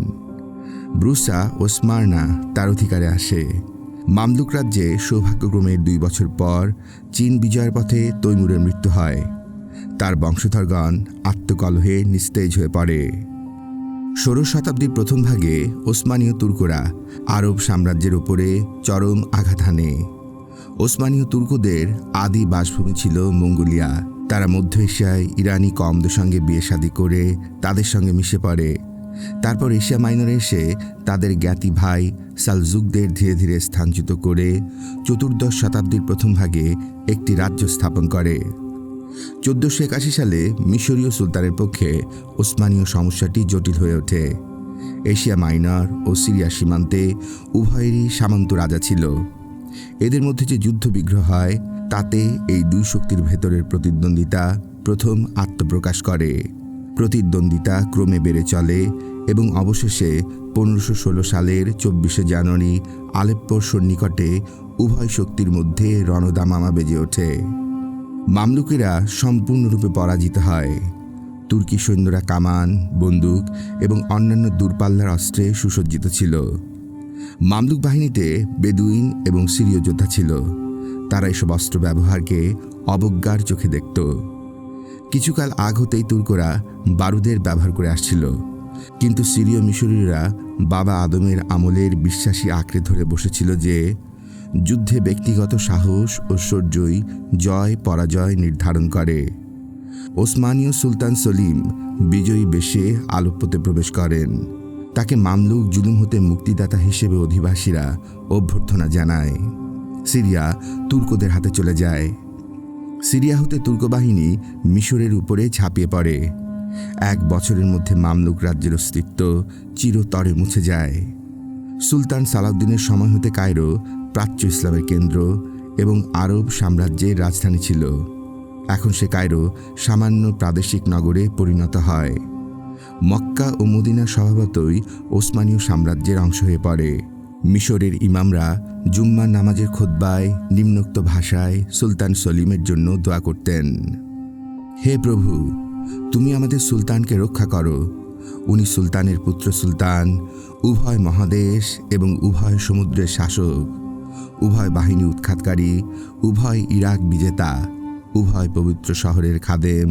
ব্রুসা ও স্মারনা তার অধিকারে আসে। মামলুক রাজ্যে সৌভাগ্যক্রমে 2 বছর পর চীন বিজয়ের পথে তৈমুরের মৃত্যু হয়। তার বংশধরগণ আত্মকলহে নিস্তেজ হয়ে পড়ে। 16 শতাব্দীর প্রথম ভাগে ওসমানীয় তুর্করা আরব সাম্রাজ্যের উপরে চরম আঘাত হানে। ওসমানীয় তুর্কদের আদি বাসভূমি ছিল মঙ্গোলিয়া। তারা মধ্য এশিয়ায় ইরানি কমদের সঙ্গে বিয়ে শাদী করে তাদের সঙ্গে মিশে পড়ে। তারপর এশিয়া মাইনরে এসে তাদের জ্ঞাতি ভাই সালজুকদের ধীরে ধীরে স্থানচ্যুত করে 14দশ শতাব্দীর প্রথম ভাগে একটি রাজ্য স্থাপন করে। 1481 সালে মিশরীয় সুলতানের পক্ষে ওসমানীয় সমস্যাটি জটিল হয়ে ওঠে। এশিয়া মাইনর ও সিরিয়া সীমান্তে উভয়েরই সামন্ত রাজা ছিল। এদের মধ্যে যে যুদ্ধবিগ্রহ হয় তাতে এই 2 শক্তির ভেতরের প্রতিদ্বন্দ্বিতা প্রথম আত্মপ্রকাশ করে। প্রতিদ্বন্দ্বিতা ক্রমে বেড়ে চলে এবং অবশেষে 1516 সালের 24শে জানুয়ারি আলেপ্পোর সন্নিকটে উভয় শক্তির মধ্যে রণদামামা বেজে ওঠে। মামলুকেরা সম্পূর্ণরূপে পরাজিত হয়। তুর্কি সৈন্যরা কামান, বন্দুক এবং অন্যান্য দূরপাল্লার অস্ত্রে সুসজ্জিত ছিল। মামলুক বাহিনীতে বেদুইন এবং সিরীয় যোদ্ধা ছিল। তারা এসব অস্ত্র ব্যবহারকে অবজ্ঞার চোখে দেখত। কিছুকাল আগ হতেই তুর্করা বারুদের ব্যবহার করে আসছিল, কিন্তু সিরীয় মিশরীয়রা বাবা আদমের আমলের বিশ্বাসী আঁকড়ে ধরে বসেছিল যে যুদ্ধে ব্যক্তিগত সাহস ও শৌর্যই জয় পরাজয় নির্ধারণ করে। ওসমানীয় সুলতান সলিম বিজয়ী বেশে আলেপ্পোতে প্রবেশ করেন। তাকে মামলুক জুলুম হতে মুক্তিদাতা হিসেবে অধিবাসীরা অভ্যর্থনা জানায়। সিরিয়া তুর্কদের হাতে চলে যায়। সিরিয়া হতে তুর্ক বাহিনী মিশরের উপরে ঝাঁপিয়ে পড়ে। 1 বছরের মধ্যে মামলুক রাজ্যের অস্তিত্ব চিরতরে মুছে যায়। সুলতান সালাউদ্দিনের সময় হতে কায়রো প্রাচ্য ইসলামের কেন্দ্র এবং আরব সাম্রাজ্যের রাজধানী ছিল। এখন সে কায়রো সামান্য প্রাদেশিক নগরে পরিণত হয়। মক্কা ও মদিনা স্বভাবতই ওসমানীয় সাম্রাজ্যের অংশ হয়ে পড়ে। মিশরের ইমামরা জুম্মার নামাজের খুতবায় নিম্নোক্ত ভাষায় সুলতান সলিমের জন্য দোয়া করতেন: হে প্রভু, তুমি আমাদের সুলতানকে রক্ষা করো। উনি সুলতানের পুত্র সুলতান, উভয় মহাদেশ এবং উভয় সমুদ্রের শাসক, উভয় বাহিনী উৎখাতকারী, উভয় ইরাক বিজেতা, উভয় পবিত্র শহরের খাদেম,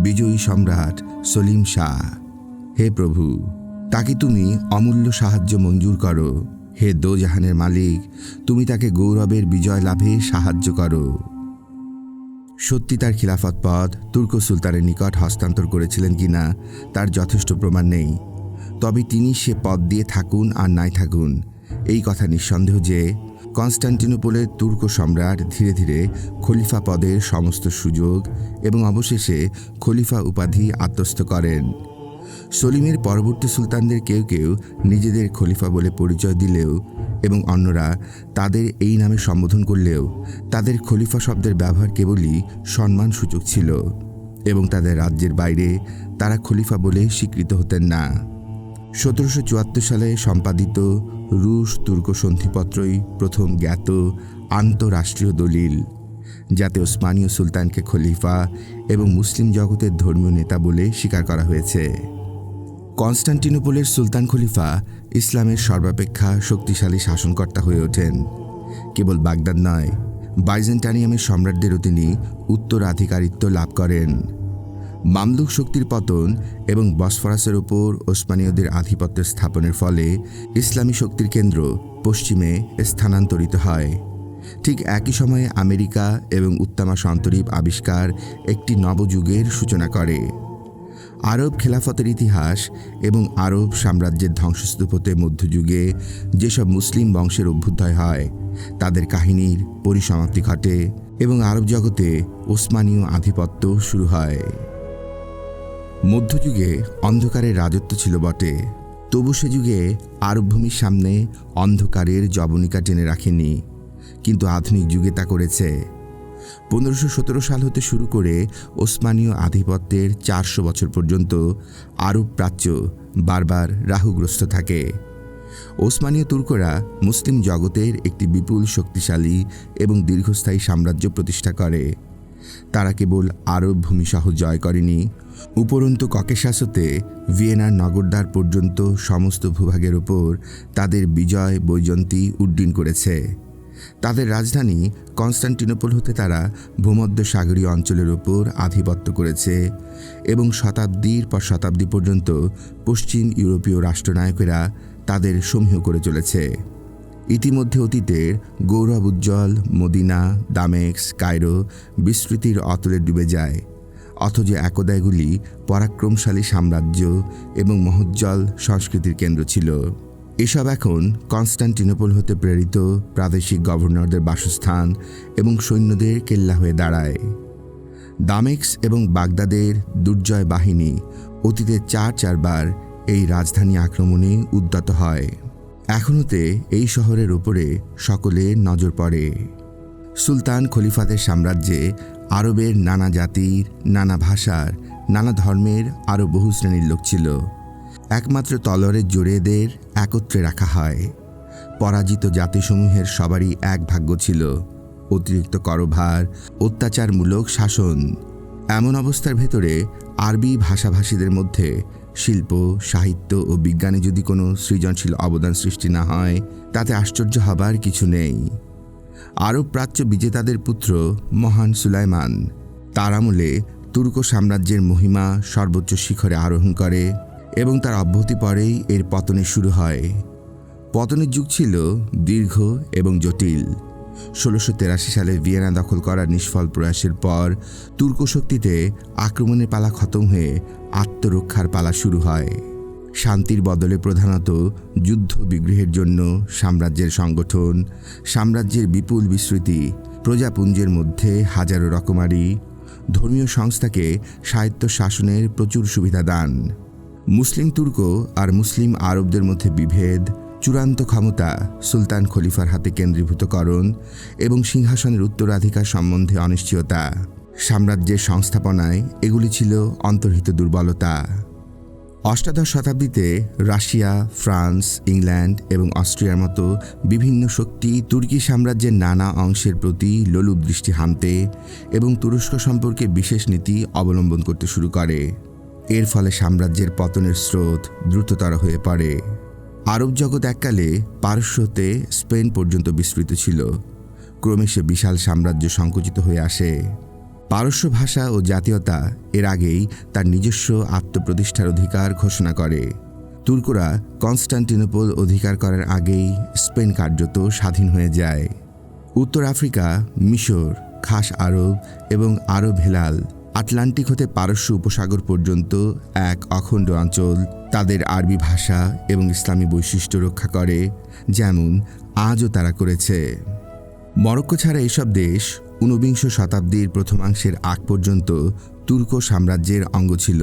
বিজয়ী সম্রাট সলিম শাহ। হে প্রভু, তাকে তুমি অমূল্য সাহায্য মঞ্জুর করো। হে দোজাহানের মালিক, তুমি তাকে গৌরবের বিজয় লাভে সাহায্য করো। সত্যি তার খিলাফত পদ তুর্ক সুলতানের নিকট হস্তান্তর করেছিলেন কিনা তার যথেষ্ট প্রমাণ নেই। তবে তিনি সে পদ দিয়ে থাকুন আর নাই থাকুন, এই কথা নিঃসন্দেহ যে কনস্টান্টিনোপলের তুর্ক সম্রাট ধীরে ধীরে খলিফা পদের সমস্ত সুযোগ এবং অবশেষে খলিফা উপাধি আত্মস্থ করেন। সলিমের পরবর্তী সুলতানদের কেউ কেউ নিজেদের খলিফা বলে পরিচয় দিলেও এবং অন্যরা তাদের এই নামে সম্বোধন করলেও তাদের খলিফা শব্দের ব্যবহার কেবলই সম্মানসূচক ছিল এবং তাদের রাজ্যের বাইরে তারা খলিফা বলে স্বীকৃত হতেন না। 1774 সালে সম্পাদিত রুশ তুর্ক সন্ধিপত্রই প্রথম জ্ঞাত আন্তঃরাষ্ট্রীয় দলিল, যাতে ওসমানীয় সুলতানকে খলিফা এবং মুসলিম জগতের ধর্মীয় নেতা বলে স্বীকার করা হয়েছে। কনস্টান্টিনোপলের সুলতান খলিফা ইসলামের সর্বাপেক্ষা শক্তিশালী শাসনকর্তা হয়ে ওঠেন। কেবল বাগদাদ নয়, বাইজেন্টানিয়ামের সম্রাটদেরও তিনি উত্তরাধিকারিত্ব লাভ করেন। মামলুক শক্তির পতন এবং বসফরাসের ওপর ওসমানীয়দের আধিপত্য স্থাপনের ফলে ইসলামী শক্তির কেন্দ্র পশ্চিমে স্থানান্তরিত হয়। ঠিক একই সময়ে আমেরিকা এবং উত্তামা সন্তরীপ আবিষ্কার একটি নবযুগের সূচনা করে। আরব খেলাফতের ইতিহাস এবং আরব সাম্রাজ্যের ধ্বংসস্তূপ হতে মধ্যযুগে যেসব মুসলিম বংশের অভ্যুদয় হয় তাদের কাহিনীর পরিসমাপ্তি ঘটে এবং আরব জগতে ওসমানীয় আধিপত্য শুরু হয়। মধ্যযুগে অন্ধকারের রাজত্ব ছিল বটে, তবু সে যুগে আরব ভূমির সামনে অন্ধকারের জবনিকা টেনে রাখেনি, কিন্তু আধুনিক যুগে তা করেছে। 1517 সাল হতে শুরু করে ওসমানীয় আধিপত্যের 400 বছর পর্যন্ত আরব প্রাচ্য বারবার রাহুগ্রস্ত থাকে। ওসমানীয় তুর্করা মুসলিম জগতের একটি বিপুল শক্তিশালী এবং দীর্ঘস্থায়ী সাম্রাজ্য প্রতিষ্ঠা করে। তারা কেবল আরব ভূমিসহ জয় করেনি, উপরন্তু ককেশাস হতে ভিয়েনার নগরদ্বার পর্যন্ত সমস্ত ভূভাগের ওপর তাদের বিজয় বৈজয়ন্তী উড্ডীন করেছে। তাদের রাজধানী কনস্টান্টিনোপল হতে তারা ভূমধ্যসাগরীয় অঞ্চলের ওপর আধিপত্য করেছে এবং শতাব্দীর পর শতাব্দী পর্যন্ত পশ্চিম ইউরোপীয় রাষ্ট্রনায়কেরা তাদের সমীহ করে চলেছে। ইতিমধ্যে অতীতের গৌরব উজ্জ্বল মদিনা, দামেস্ক, কায়রো বিস্মৃতির অতলে ডুবে যায়, অথচ একদা এগুলি পরাক্রমশালী সাম্রাজ্য এবং মহোজ্জ্বল সংস্কৃতির কেন্দ্র ছিল। এসব এখন কনস্টান্টিনোপল হতে প্রেরিত প্রাদেশিক গভর্নরদের বাসস্থান এবং সৈন্যদের কেল্লা হয়ে দাঁড়ায়। দামেস্ক এবং বাগদাদের দুর্জয় বাহিনী অতীতে 4 বার এই রাজধানী আক্রমণে উদ্যত হয়। এখনোতে এই শহরের ওপরে সকলের নজর পড়ে। সুলতান খলিফাদের সাম্রাজ্যে আরবের নানা জাতির, নানা ভাষার, নানা ধর্মের আরও বহু শ্রেণীর লোক ছিল। একমাত্র তলোয়ারের জোরে এদের একত্রে রাখা হয়। পরাজিত জাতিসমূহের সবারই এক ভাগ্য ছিল, অতিরিক্ত করভার, অত্যাচারমূলক শাসন। এমন অবস্থার ভেতরে আরবি ভাষাভাষীদের মধ্যে শিল্প, সাহিত্য ও বিজ্ঞানে যদি কোনো সৃজনশীল অবদান সৃষ্টি না হয় তাতে আশ্চর্য হবার কিছু নেই। আরব প্রাচ্য বিজেতাদের পুত্র মহান সুলাইমান তার আমলে তুর্ক সাম্রাজ্যের মহিমা সর্বোচ্চ শিখরে আরোহণ করে এবং তার অব্যাহতি পরেই এর পতনের শুরু হয়। পতনের যুগ ছিল দীর্ঘ এবং জটিল। 1683 সালে ভিয়েনা দখল করার নিষ্ফল প্রয়াসের পর তুর্ক শক্তিতে আক্রমণের পালা খতম হয়ে আত্মরক্ষার পালা শুরু হয়। শান্তির বদলে প্রধানত যুদ্ধ বিগ্রহের জন্য সাম্রাজ্যের সংগঠন, সাম্রাজ্যের বিপুল বিস্তৃতি, প্রজাপুঞ্জের মধ্যে হাজারো রকমারি, ধর্মীয় সংস্থাকে স্বায়ত্ত শাসনের প্রচুর সুবিধা দান, মুসলিম তুর্ক আর মুসলিম আরবদের মধ্যে বিভেদ, চূড়ান্ত ক্ষমতা সুলতান খলিফার হাতে কেন্দ্রীভূতকরণ এবং সিংহাসনের উত্তরাধিকার সম্বন্ধে অনিশ্চয়তা, সাম্রাজ্যের সংস্থাপনায় এগুলি ছিল অন্তর্হিত দুর্বলতা। অষ্টাদশ শতাব্দীতে রাশিয়া, ফ্রান্স, ইংল্যান্ড এবং অস্ট্রিয়ার মতো বিভিন্ন শক্তি তুর্কি সাম্রাজ্যের নানা অংশের প্রতি লোলুপ দৃষ্টি হানতে এবং তুরস্ক সম্পর্কে বিশেষ নীতি অবলম্বন করতে শুরু করে। এর ফলে সাম্রাজ্যের পতনের স্রোত দ্রুততর হয়ে পড়ে। আরব জগৎ এককালে পারস্য হতে স্পেন পর্যন্ত বিস্তৃত ছিল। ক্রমে সে বিশাল সাম্রাজ্য সংকুচিত হয়ে আসে। পারস্য ভাষা ও জাতীয়তা এর আগেই তার নিজস্ব আত্মপ্রতিষ্ঠার অধিকার ঘোষণা করে। তুর্করা কনস্টান্টিনোপল অধিকার করার আগেই স্পেন কার্যত স্বাধীন হয়ে যায়। উত্তর আফ্রিকা, মিশর, খাস আরব এবং আরব হেলাল আটলান্টিক হতে পারস্য উপসাগর পর্যন্ত এক অখণ্ড অঞ্চল তাদের আরবি ভাষা এবং ইসলামী বৈশিষ্ট্য রক্ষা করে, যেমন আজও তারা করেছে। মরক্কো ছাড়া এসব দেশ 19 শতাব্দীর প্রথমাংশের আগ পর্যন্ত তুর্ক সাম্রাজ্যের অঙ্গ ছিল।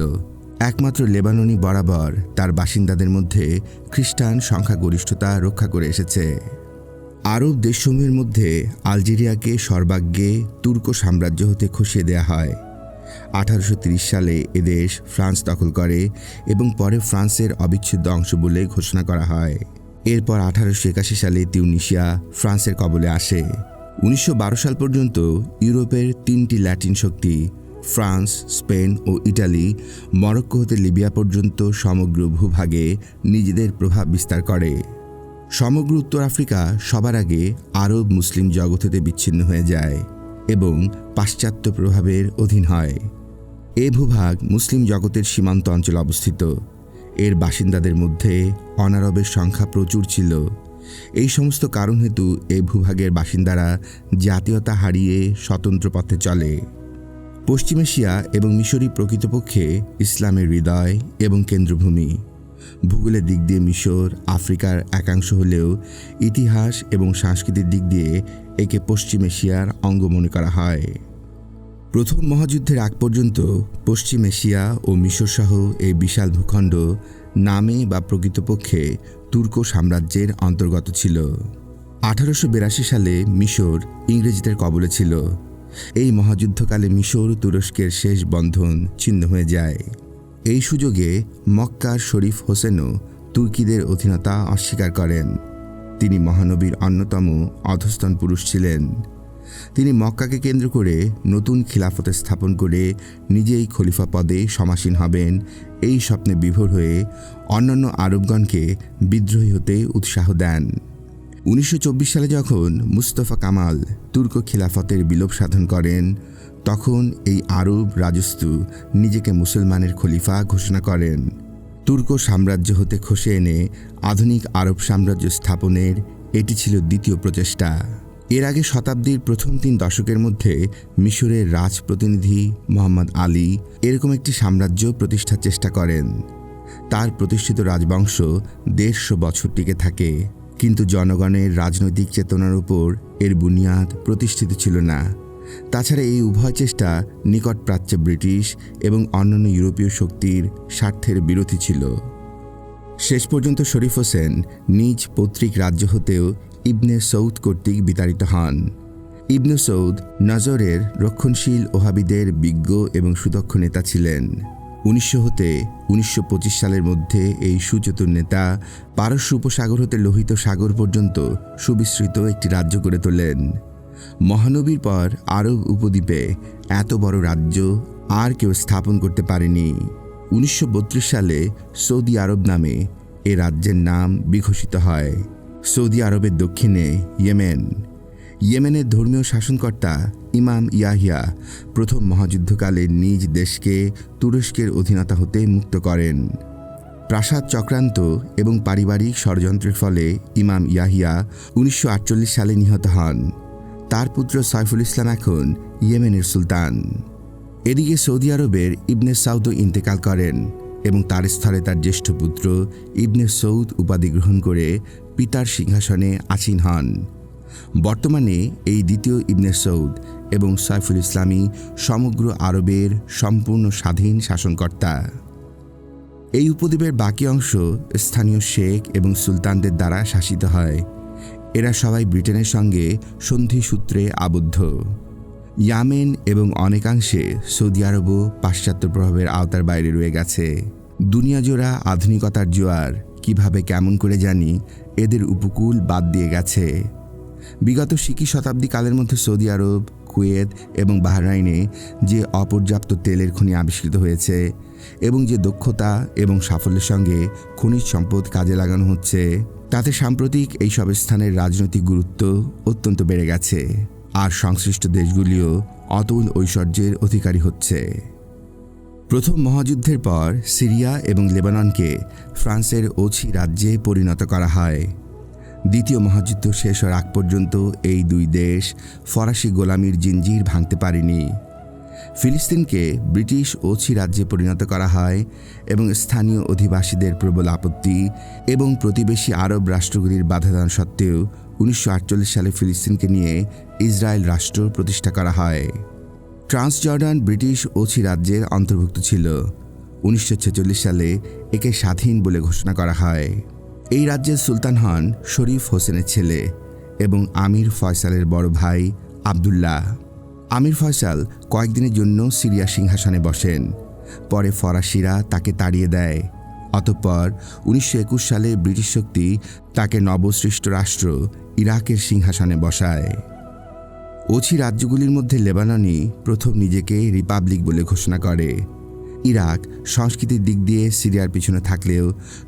একমাত্র লেবাননি বরাবর তার বাসিন্দাদের মধ্যে খ্রিস্টান সংখ্যাগরিষ্ঠতা রক্ষা করে এসেছে। আরব দেশসমূহের মধ্যে আলজেরিয়াকে সর্বাগ্যে তুর্ক সাম্রাজ্য হতে খসিয়ে দেয়া হয়। 1830 সালে এদেশ ফ্রান্স দখল করে এবং পরে ফ্রান্সের অবিচ্ছেদ্য অংশ বলে ঘোষণা করা হয়। এরপর 1881 সালে তিউনিসিয়া ফ্রান্সের কবলে আসে। 1912 সাল পর্যন্ত ইউরোপের 3টি ল্যাটিন শক্তি ফ্রান্স, স্পেন ও ইটালি মরক্কো হতে লিবিয়া পর্যন্ত সমগ্র ভূভাগে নিজেদের প্রভাব বিস্তার করে। সমগ্র উত্তর আফ্রিকা সবার আগে আরব মুসলিম জগৎ হতে বিচ্ছিন্ন হয়ে যায় এবং পাশ্চাত্য প্রভাবের অধীন হয়। এ ভূভাগ মুসলিম জগতের সীমান্ত অঞ্চলে অবস্থিত। এর বাসিন্দাদের মধ্যে অনারবের সংখ্যা প্রচুর ছিল। এই সমস্ত কারণ হেতু এই ভূভাগের বাসিন্দারা জাতীয়তা হারিয়ে স্বতন্ত্র পথে চলে। পশ্চিম এশিয়া এবং মিশরই প্রকৃতপক্ষে ইসলামের হৃদয় এবং কেন্দ্রভূমি। ভূগোলের দিক দিয়ে মিশর আফ্রিকার একাংশ হলেও ইতিহাস এবং সাংস্কৃতিক দিক দিয়ে একে পশ্চিম এশিয়ার অঙ্গ মনে করা হয়। প্রথম মহাযুদ্ধের আগ পর্যন্ত পশ্চিম এশিয়া ও মিশর সহ এই বিশাল ভূখণ্ড নামে বা প্রকৃতপক্ষে তুর্ক সাম্রাজ্যের অন্তর্গত ছিল। 1882 সালে মিশর ইংরেজদের কবলে ছিল। এই মহাযুদ্ধকালে মিশর তুরস্কের শেষ বন্ধন ছিন্ন হয়ে যায়। এই সুযোগে মক্কার শরীফ হোসেনও তুর্কিদের অধীনতা অস্বীকার করেন। তিনি মহানবীর অন্যতম অধস্তন পুরুষ ছিলেন। তিনি মক্কাকে কেন্দ্র করে নতুন খিলাফত স্থাপন করে নিজেই খলিফা পদে সমাসীন হবেন এই স্বপ্নে বিভোর হয়ে অন্যান্য আরবগণকে বিদ্রোহী হতে উৎসাহ দেন। 1924 সালে যখন মুস্তফা কামাল তুর্ক খিলাফতের বিলোপ সাধন করেন, তখন এই আরব রাজস্তু নিজেকে মুসলমানের খলিফা ঘোষণা করেন। তুর্ক সাম্রাজ্য হতে খসে এনে আধুনিক আরব সাম্রাজ্য স্থাপনের এটি ছিল দ্বিতীয় প্রচেষ্টা। এর আগে শতাব্দীর প্রথম 3 দশকের মধ্যে মিশরের রাজপ্রতিনিধি মোহাম্মদ আলী এরকম একটি সাম্রাজ্য প্রতিষ্ঠার চেষ্টা করেন। তার প্রতিষ্ঠিত রাজবংশ 150 বছর টিকে থাকে, কিন্তু জনগণের রাজনৈতিক চেতনার উপর এর বুনিয়াদ প্রতিষ্ঠিত ছিল না। তাছাড়া এই উভয় চেষ্টা নিকট প্রাচ্যে ব্রিটিশ এবং অন্যান্য ইউরোপীয় শক্তির স্বার্থের বিরোধী ছিল। শেষ পর্যন্ত শরীফ হোসেন নিজ পৈতৃক রাজ্য হতেও ইবনে সৌদ কর্তৃক বিতাড়িত হন। ইবনে সৌদ নজরের রক্ষণশীল ওহাবিদের বিজ্ঞ এবং সুদক্ষ নেতা ছিলেন। 1900 হতে 1925 সালের মধ্যে এই সুচতুর নেতা পারস্য উপসাগর হতে লোহিত সাগর পর্যন্ত সুবিস্তৃত একটি রাজ্য গড়ে তোলেন। মহানবীর পর আরব উপদ্বীপে এত বড় রাজ্য আর কেউ স্থাপন করতে পারেনি। 1932 সালে সৌদি আরব নামে এ রাজ্যের নাম বিঘোষিত হয়। সৌদি আরবের দক্ষিণে ইয়েমেনের ধর্মীয় শাসনকর্তা ইমাম ইয়াহিয়া প্রথম মহাযুদ্ধকালে নিজ দেশকে তুরস্কের অধীনতা হতে মুক্ত করেন। প্রাসাদ চক্রান্ত এবং পারিবারিক ষড়যন্ত্রের ফলে ইমাম ইয়াহিয়া 1948 সালে নিহত হন। তার পুত্র সাইফুল ইসলাম এখন ইয়েমেনের সুলতান। এদিকে সৌদি আরবের ইবনে সাউদও ইন্তেকাল করেন এবং তার স্থলে তার জ্যেষ্ঠ পুত্র ইবনে সৌদ উপাধি গ্রহণ করে পিতার সিংহাসনে আসীন হন। বর্তমানে এই দ্বিতীয় ইবনে সৌদ এবং সাইফুল ইসলামই সমগ্র আরবের সম্পূর্ণ স্বাধীন শাসনকর্তা। এই উপদ্বীপের বাকি অংশ স্থানীয় শেখ এবং সুলতানদের দ্বারা শাসিত হয়। এরা সবাই ব্রিটেনের সঙ্গে সন্ধি সূত্রে আবদ্ধ। ইয়ামেন এবং অনেকাংশে সৌদি আরবও পাশ্চাত্য প্রভাবের আওতার বাইরে রয়ে গেছে। দুনিয়াজোড়া আধুনিকতার জোয়ার কিভাবে কেমন করে জানি এদের উপকূল বাদ দিয়ে গেছে। বিগত শিকি শতাব্দী কালের মধ্যে সৌদি আরব, কুয়েত এবং বাহরাইনে যে অপর্যাপ্ত তেলের খনি আবিষ্কৃত হয়েছে এবং যে দক্ষতা এবং সাফল্যের সঙ্গে খনিজ সম্পদ কাজে লাগানো হচ্ছে, তাতে সাম্প্রতিক এইসব স্থানের রাজনৈতিক গুরুত্ব অত্যন্ত বেড়ে গেছে, আর সংশ্লিষ্ট দেশগুলিও অতুল ঐশ্বর্যের অধিকারী হচ্ছে। প্রথম মহাযুদ্ধের পর সিরিয়া এবং লেবাননকে ফ্রান্সের ওছি রাজ্যে পরিণত করা হয়। দ্বিতীয় মহাযুদ্ধ শেষ হওয়ার আগ পর্যন্ত এই 2 দেশ ফরাসি গোলামির জিঞ্জির ভাঙতে পারেনি। ফিলিস্তিনকে ব্রিটিশ ওছি রাজ্যে পরিণত করা হয় এবং স্থানীয় অধিবাসীদের প্রবল আপত্তি এবং প্রতিবেশী আরব রাষ্ট্রগুলির বাধাদান সত্ত্বেও 1948 সালে ফিলিস্তিনকে নিয়ে ইসরায়েল রাষ্ট্র প্রতিষ্ঠা করা হয়। ট্রান্সজর্ডান ব্রিটিশ ওছি রাজ্যের অন্তর্ভুক্ত ছিল। 1946 সালে একে স্বাধীন বলে ঘোষণা করা হয়। এই রাজ্যের সুলতান হন শরীফ হোসেনের ছেলে এবং আমির ফয়সালের বড় ভাই আবদুল্লাহ। আমির ফয়সাল কয়েকদিনের জন্য সিরিয়া সিংহাসনে বসেন। পরে ফরাসিরা তাকে তাড়িয়ে দেয়। অতঃপর 1921 সালে ব্রিটিশ শক্তি তাকে নবসৃষ্ট রাষ্ট্র ইরাকের সিংহাসনে বসায়। ওছি রাজ্যগুলির মধ্যে লেবাননই প্রথম নিজেকে রিপাবলিক বলে ঘোষণা করে। ইরাক সংস্কৃতির দিক দিয়ে সিরিয়ার পিছনে থাকলেও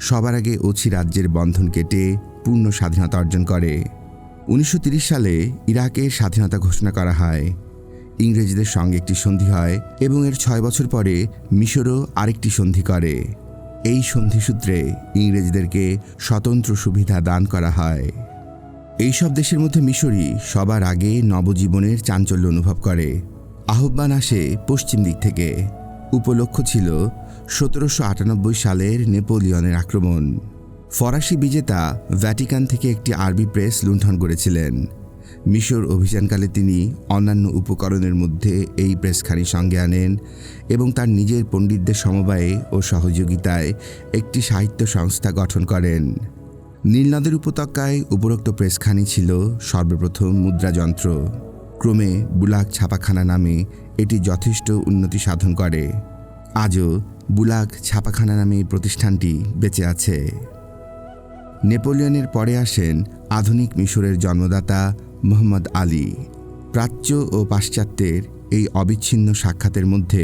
সবার আগে ওছি রাজ্যের বন্ধন কেটে পূর্ণ স্বাধীনতা অর্জন করে। 1930 সালে ইরাকের স্বাধীনতা ঘোষণা করা হয়। ইংরেজদের সঙ্গে একটি সন্ধি হয় এবং এর 6 বছর পরে মিশরও আরেকটি সন্ধি করে। এই সন্ধিসূত্রে ইংরেজদেরকে স্বতন্ত্র সুবিধা দান করা হয়। এই সব দেশের মধ্যে মিশরই সবার আগে নবজীবনের চাঞ্চল্য অনুভব করে। আহ্বান আসে পশ্চিম দিক থেকে। উপলক্ষ্য ছিল 1798 সালের নেপোলিয়নের আক্রমণ। ফরাসি বিজেতা ভ্যাটিকান থেকে একটি আরবি প্রেস লুণ্ঠন করেছিলেন। মিশর অভিযানকালে তিনি অন্যান্য উপকরণের মধ্যে এই প্রেসখানি সঙ্গে আনেন এবং তার নিজের পণ্ডিতদের সমবায়ে ও সহযোগিতায় একটি সাহিত্য সংস্থা গঠন করেন। নীলনদের উপত্যকায় উপরোক্ত প্রেসখানি ছিল সর্বপ্রথম মুদ্রাযন্ত্র। ক্রমে বুলাক ছাপাখানা নামে এটি যথেষ্ট উন্নতি সাধন করে। আজও বুলাক ছাপাখানা নামে এই প্রতিষ্ঠানটি বেঁচে আছে। নেপোলিয়নের পরে আসেন আধুনিক মিশরের জন্মদাতা মুহাম্মদ আলী। প্রাচ্য ও পাশ্চাত্যের এই অবিচ্ছিন্ন সাক্ষাতের মধ্যে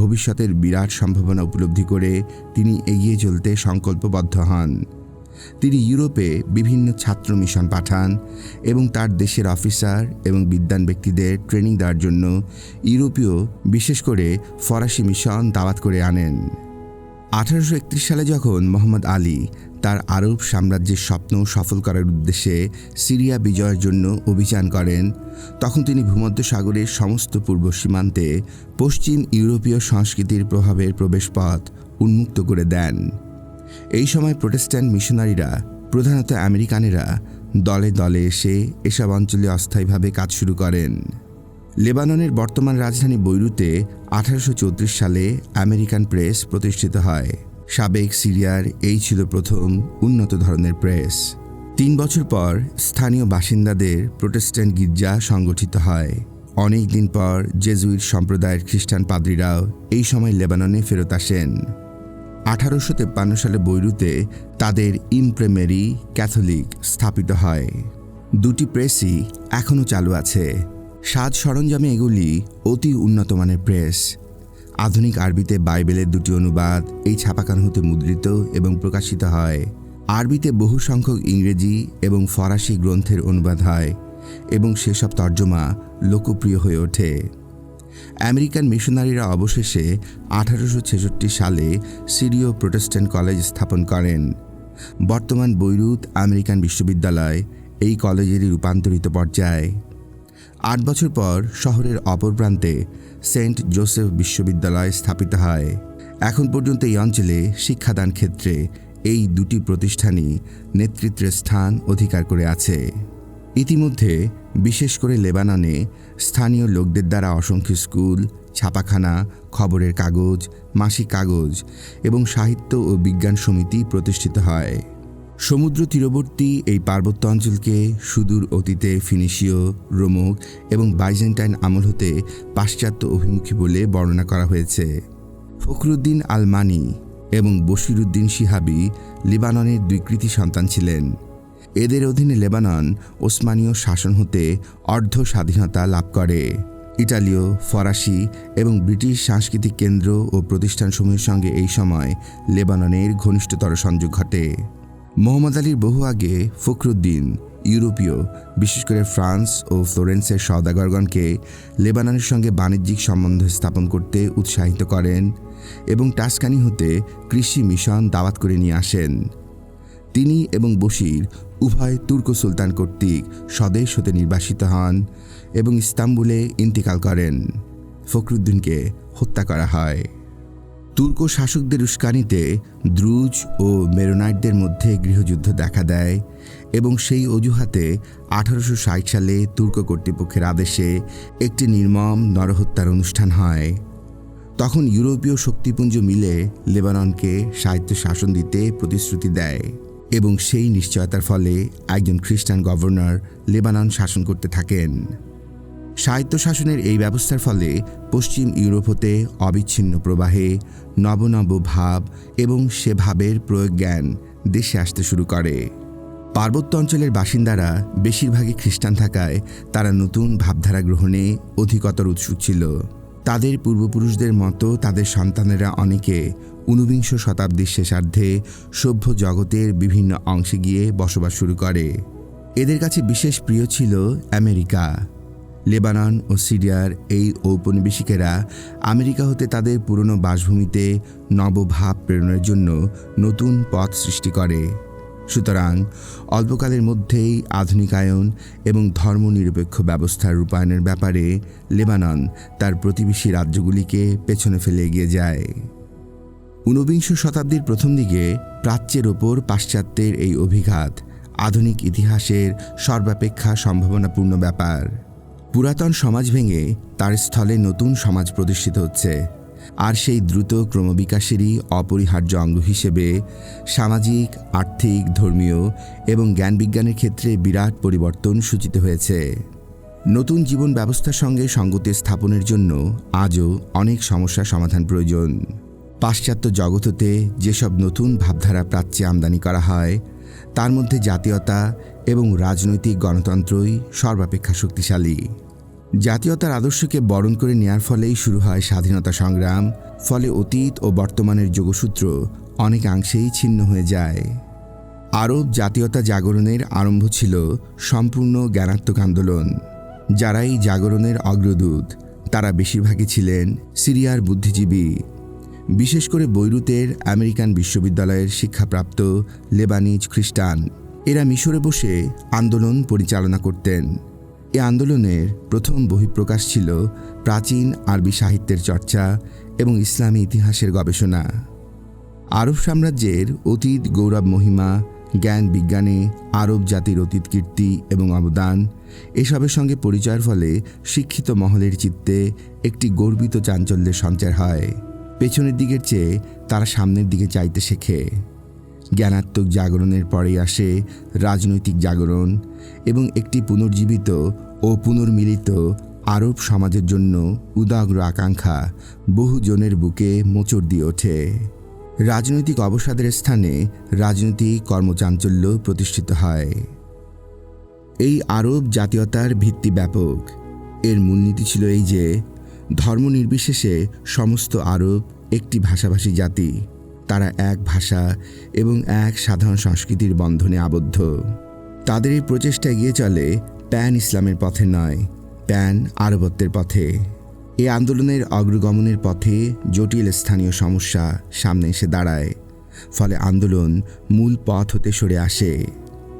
ভবিষ্যতের বিরাট সম্ভাবনা উপলব্ধি করে তিনি এগিয়ে চলতে সংকল্পবদ্ধ হন। তিনি ইউরোপে বিভিন্ন ছাত্র মিশন পাঠান এবং তার দেশের অফিসার এবং বিদ্বান ব্যক্তিদের ট্রেনিং দেওয়ার জন্য ইউরোপীয়, বিশেষ করে ফরাসি মিশন দাওয়াত করে আনেন। 1831 সালে যখন মোহাম্মদ আলী তার আরব সাম্রাজ্যের স্বপ্ন সফল করার উদ্দেশ্যে সিরিয়া বিজয়ের জন্য অভিযান করেন, তখন তিনি ভূমধ্যসাগরের সমস্ত পূর্ব সীমান্তে পশ্চিম ইউরোপীয় সংস্কৃতির প্রভাবের প্রবেশপথ উন্মুক্ত করে দেন। এই সময় প্রোটেস্ট্যান্ট মিশনারিরা, প্রধানত আমেরিকানেরা, দলে দলে এসে এসব অঞ্চলে অস্থায়ীভাবে কাজ শুরু করেন। লেবাননের বর্তমান রাজধানী বৈরুতে 1834 সালে আমেরিকান প্রেস প্রতিষ্ঠিত হয়। সাবেক সিরিয়ার এই ছিল প্রথম উন্নত ধরনের প্রেস। 3 বছর পর স্থানীয় বাসিন্দাদের প্রোটেস্ট্যান্ট গির্জা সংগঠিত হয়। অনেক দিন পর জেজুইট সম্প্রদায়ের খ্রিস্টান পাদ্রীরাও এই সময় লেবাননে ফেরত আসেন। 1853 সালে বৈরুতে তাদের ইমপ্রেমেরি ক্যাথলিক স্থাপিত হয়। 2টি প্রেসই এখনও চালু আছে। সাজ সরঞ্জামে এগুলি অতি উন্নত মানের প্রেস। আধুনিক আরবিতে বাইবেলের 2টি অনুবাদ এই ছাপাখানা হতে মুদ্রিত এবং প্রকাশিত হয়। আরবিতে বহু সংখ্যক ইংরেজি এবং ফরাসি গ্রন্থের অনুবাদ হয় এবং সেসব তর্জমা লোকপ্রিয় হয়ে ওঠে। আমেরিকান মিশনারিরা অবশেষে 1866 সালে সিরীয় প্রোটেস্ট্যান্ট কলেজ স্থাপন করেন। বর্তমান বৈরুত আমেরিকান বিশ্ববিদ্যালয় এই কলেজেরই রূপান্তরিত পর্যায়। 8 বছর পর শহরের অপর প্রান্তে সেন্ট জোসেফ বিশ্ববিদ্যালয় স্থাপিত হয়। এখন পর্যন্ত এই অঞ্চলে শিক্ষাদান ক্ষেত্রে এই 2টি প্রতিষ্ঠানই নেতৃত্বের স্থান অধিকার করে আছে। ইতিমধ্যে বিশেষ করে লেবাননে স্থানীয় লোকদের দ্বারা অসংখ্য স্কুল, ছাপাখানা, খবরের কাগজ, মাসিক কাগজ এবং সাহিত্য ও বিজ্ঞান সমিতি প্রতিষ্ঠিত হয়। সমুদ্র তীরবর্তী এই পার্বত্য অঞ্চলকে সুদূর অতীতে ফিনিশীয়, রোমক এবং বাইজেন্টাইন আমল হতে পাশ্চাত্য অভিমুখী বলে বর্ণনা করা হয়েছে। ফখরুদ্দিন আল মানি এবং বশিরউদ্দিন শিহাবি লেবাননের 2 কৃতী সন্তান ছিলেন। এদের অধীনে লেবানন ওসমানীয় শাসন হতে অর্ধ স্বাধীনতা লাভ করে। ইটালীয়, ফরাসি এবং ব্রিটিশ সাংস্কৃতিক কেন্দ্র ও প্রতিষ্ঠানসমূহের সঙ্গে এই সময় লেবাননের ঘনিষ্ঠতর সংযোগ ঘটে। মোহাম্মদ আলীর বহু আগে ফখরুদ্দিন ইউরোপীয়, বিশেষ করে ফ্রান্স ও ফ্লোরেন্সের সওদাগরগণকে লেবাননের সঙ্গে বাণিজ্যিক সম্বন্ধ স্থাপন করতে উৎসাহিত করেন এবং টাস্কানি হতে কৃষি মিশন দাওয়াত করে নিয়ে আসেন। তিনি এবং বশির উভয় তুর্ক সুলতান কর্তৃক স্বদেশ হতে নির্বাসিত হন এবং ইস্তাম্বুলে ইন্তিকাল করেন। ফখরুদ্দিনকে হত্যা করা হয়। তুর্ক শাসকদের উস্কানিতে দ্রুজ ও মেরোনাইটদের মধ্যে গৃহযুদ্ধ দেখা দেয় এবং সেই অজুহাতে 1860 সালে তুর্ক কর্তৃপক্ষের আদেশে একটি নির্মম নরহত্যার অনুষ্ঠান হয়। তখন ইউরোপীয় শক্তিপুঞ্জ মিলে লেবাননকে স্বায়ত্তশাসন দিতে প্রতিশ্রুতি দেয় এবং সেই নিশ্চয়তার ফলে একজন খ্রিস্টান গভর্নর লেবানন শাসন করতে থাকেন। স্বায়ত্তশাসনের এই ব্যবস্থার ফলে পশ্চিম ইউরোপ হতে অবিচ্ছিন্ন প্রবাহে নব নব ভাব এবং সে ভাবের প্রয়োগ জ্ঞান দেশে আসতে শুরু করে। পার্বত্য অঞ্চলের বাসিন্দারা বেশিরভাগই খ্রিস্টান থাকায় তারা নতুন ভাবধারা গ্রহণে অধিকতর উৎসুক ছিল। তাদের পূর্বপুরুষদের মতো তাদের সন্তানেরা অনেকে ঊনবিংশ শতাব্দীর শেষার্ধে সভ্য জগতের বিভিন্ন অংশে গিয়ে বসবাস শুরু করে। এদের কাছে বিশেষ প্রিয় ছিল আমেরিকা। লেবানন ও সিরিয়ার এই ঔপনিবেশিকেরা আমেরিকা হতে তাদের পুরনো বাসভূমিতে নবভাব প্রেরণের জন্য নতুন পথ সৃষ্টি করে। সুতরাং অল্পকালের মধ্যেই আধুনিকায়ন এবং ধর্মনিরপেক্ষ ব্যবস্থার রূপায়ণের ব্যাপারে লেবানন তার প্রতিবেশী রাজ্যগুলিকে পেছনে ফেলে এগিয়ে যায়। ঊনবিংশ শতাব্দীর প্রথম দিকে প্রাচ্যের ওপর পাশ্চাত্যের এই অভিঘাত আধুনিক ইতিহাসের সর্বাপেক্ষা সম্ভাবনাপূর্ণ ব্যাপার। পুরাতন সমাজ ভেঙে তার স্থলে নতুন সমাজ প্রতিষ্ঠিত হচ্ছে, আর সেই দ্রুত ক্রমবিকাশেরই অপরিহার্য অঙ্গ হিসেবে সামাজিক, আর্থিক, ধর্মীয় এবং জ্ঞানবিজ্ঞানের ক্ষেত্রে বিরাট পরিবর্তন সূচিত হয়েছে। নতুন জীবন ব্যবস্থার সঙ্গে সঙ্গতি স্থাপনের জন্য আজও অনেক সমস্যার সমাধান প্রয়োজন। পাশ্চাত্য জগৎ হতে যেসব নতুন ভাবধারা প্রাচ্যে আমদানি করা হয় তার মধ্যে জাতীয়তা এবং রাজনৈতিক গণতন্ত্রই সর্বাপেক্ষা শক্তিশালী। জাতীয়তার আদর্শকে বরণ করে নেয়ার ফলেই শুরু হয় স্বাধীনতা সংগ্রাম, ফলে অতীত ও বর্তমানের যোগসূত্র অনেকাংশেই ছিন্ন হয়ে যায়। আরব জাতীয়তা জাগরণের আরম্ভ ছিল সম্পূর্ণ জ্ঞানাত্মক আন্দোলন। যারা এই জাগরণের অগ্রদূত তারা বেশিরভাগই ছিলেন সিরিয়ার বুদ্ধিজীবী, বিশেষ করে বৈরুতের আমেরিকান বিশ্ববিদ্যালয়ের শিক্ষাপ্রাপ্ত লেবানিজ খ্রিস্টান। এরা মিশরে বসে আন্দোলন পরিচালনা করতেন। এ আন্দোলনের প্রথম বহিঃপ্রকাশ ছিল প্রাচীন আরবি সাহিত্যের চর্চা এবং ইসলামী ইতিহাসের গবেষণা। আরব সাম্রাজ্যের অতীত গৌরব মহিমা, জ্ঞান বিজ্ঞানে আরব জাতির অতীত কীর্তি এবং অবদান এসবের সঙ্গে পরিচয়ের ফলে শিক্ষিত মহলের চিত্তে একটি গর্বিত চাঞ্চল্যের সঞ্চার হয়। পেছনের দিকের চেয়ে তারা সামনের দিকে চাইতে শেখে। জ্ঞানাত্মক জাগরণের পরেই আসে রাজনৈতিক জাগরণ এবং একটি পুনর্জীবিত ও পুনর্মিলিত আরব সমাজের জন্য উদাগ্র আকাঙ্ক্ষা বহুজনের বুকে মোচড় দিয়ে ওঠে। রাজনৈতিক অবসাদের স্থানে রাজনৈতিক কর্মচাঞ্চল্য প্রতিষ্ঠিত হয়। এই আরব জাতীয়তার ভিত্তি ব্যাপক। এর মূলনীতি ছিল এই যে ধর্ম নির্বিশেষে সমস্ত আরব একটি ভাষাভাষী জাতি। তারা এক ভাষা এবং এক সাধারণ সংস্কৃতির বন্ধনে আবদ্ধ। তাদের এই প্রচেষ্টা এগিয়ে চলে প্যান ইসলামের পথে নয়, প্যান আরবত্বের পথে। এই আন্দোলনের অগ্রগমনের পথে জটিল স্থানীয় সমস্যা সামনে এসে দাঁড়ায়, ফলে আন্দোলন মূল পথ হতে সরে আসে।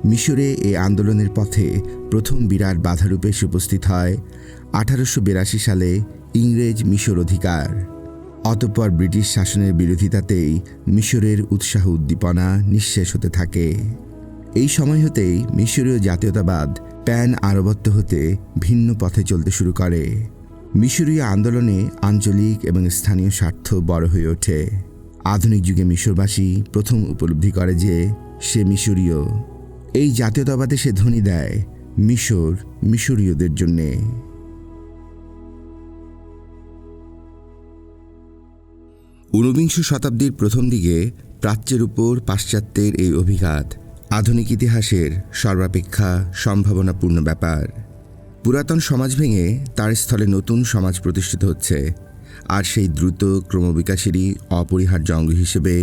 মিশরে এই আন্দোলনের পথে প্রথম বিরাট বাধারূপে উপস্থিত হয় 1882 সালে ইংরেজ মিশর অধিকার। অতঃপর ব্রিটিশ শাসনের বিরোধিতাতেই মিশরের উৎসাহ উদ্দীপনা নিঃশেষ হতে থাকে। এই সময় হতেই মিশরীয় জাতীয়তাবাদ প্যান আরবত্ব হতে ভিন্ন পথে চলতে শুরু করে। মিশরীয় আন্দোলনে আঞ্চলিক এবং স্থানীয় স্বার্থ বড় হয়ে ওঠে। আধুনিক যুগে মিশরবাসী প্রথম উপলব্ধি করে যে সে মিশরীয়। এই জাতীয়তাবাদে সে ধ্বনি দেয় মিশর মিশরীয়দের জন্যে। ঊনবিংশ শতাব্দীর প্রথম দিকে প্রাচ্যের উপর পাশ্চাত্যের এই অভিঘাত আধুনিক ইতিহাসের সর্বাপেক্ষা সম্ভাবনাপূর্ণ ব্যাপার। পুরাতন সমাজ ভেঙে তার স্থলে নতুন সমাজ প্রতিষ্ঠিত হচ্ছে, আর সেই দ্রুত ক্রমবিকাশেরই অপরিহার্য অঙ্গ হিসেবে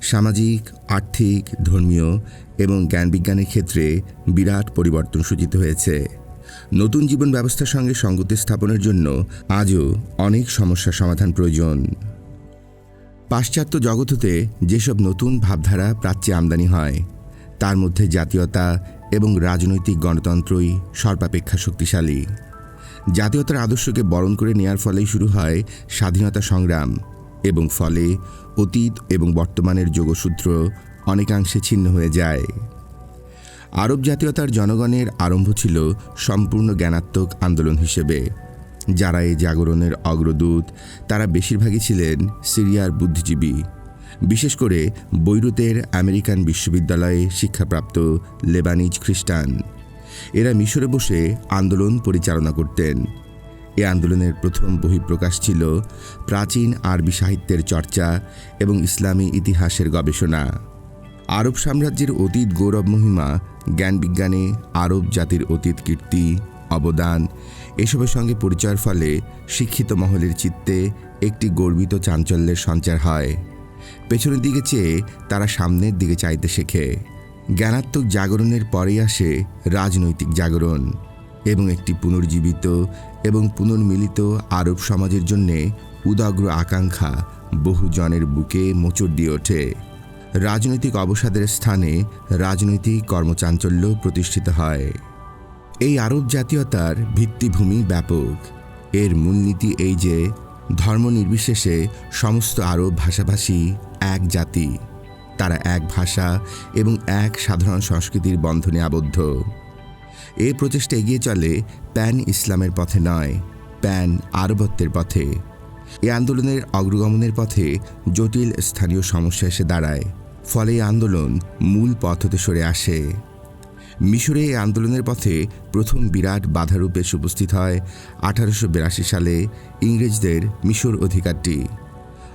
সামাজিক, আর্থিক, ধর্মীয় এবং জ্ঞানবিজ্ঞানের ক্ষেত্রে বিরাট পরিবর্তন সূচিত হয়েছে। নতুন জীবন ব্যবস্থার সঙ্গে সঙ্গতি স্থাপনের জন্য আজও অনেক সমস্যার সমাধান প্রয়োজন। পাশ্চাত্য জগৎ হতে যেসব নতুন ভাবধারা প্রাচ্যে আমদানি হয় তার মধ্যে জাতীয়তা এবং রাজনৈতিক গণতন্ত্রই সর্বাপেক্ষা শক্তিশালী। জাতীয়তার আদর্শকে বরণ করে নেয়ার ফলেই শুরু হয় স্বাধীনতা সংগ্রাম, এবং ফলে অতীত এবং বর্তমানের যোগসূত্র অনেকাংশে ছিন্ন হয়ে যায়। আরব জাতীয়তার জনগণের আরম্ভ ছিল সম্পূর্ণ জ্ঞানাত্মক আন্দোলন হিসেবে। যারা এই জাগরণের অগ্রদূত তারা বেশিরভাগই ছিলেন সিরিয়ার বুদ্ধিজীবী, বিশেষ করে বৈরুতের আমেরিকান বিশ্ববিদ্যালয়ে শিক্ষাপ্রাপ্ত লেবানিজ খ্রিস্টান। এরা মিশরে বসে আন্দোলন পরিচালনা করতেন। এ আন্দোলনের প্রথম বহিঃপ্রকাশ ছিল প্রাচীন আরবি সাহিত্যের চর্চা এবং ইসলামী ইতিহাসের গবেষণা। আরব সাম্রাজ্যের অতীত গৌরব মহিমা, জ্ঞান বিজ্ঞানে আরব জাতির অতীত কীর্তি, অবদান এসবের সঙ্গে পরিচয়ের ফলে শিক্ষিত মহলের চিত্তে একটি গর্বিত চাঞ্চল্যের সঞ্চার হয়। পেছনের দিকে চেয়ে তারা সামনের দিকে চাইতে শেখে। জ্ঞানাত্মক জাগরণের পরেই আসে রাজনৈতিক জাগরণ এবং একটি পুনর্জীবিত এবং পুনর্মিলিত আরব সমাজের জন্যে উদাগ্র আকাঙ্ক্ষা বহু জনের বুকে মোচড় দিয়ে ওঠে। রাজনৈতিক অবসাদের স্থানে রাজনৈতিক কর্মচাঞ্চল্য প্রতিষ্ঠিত হয়। এই আরব জাতীয়তার ভিত্তিভূমি ব্যাপক। এর মূলনীতি এই যে ধর্ম নির্বিশেষে সমস্ত আরব ভাষাভাষী এক জাতি, তারা এক ভাষা এবং এক সাধারণ সংস্কৃতির বন্ধনে আবদ্ধ। এই প্রচেষ্টা এগিয়ে চলে প্যান ইসলামের পথে নয়, প্যান আরবত্বের পথে। এই আন্দোলনের অগ্রগমনের পথে জটিল স্থানীয় সমস্যা এসে দাঁড়ায়, ফলে এই আন্দোলন মূল পথ হতে সরে আসে। মিশরে এই আন্দোলনের পথে প্রথম বিরাট বাধারূপে উপস্থিত হয় 1882 সালে ইংরেজদের মিশর অধিকারটি।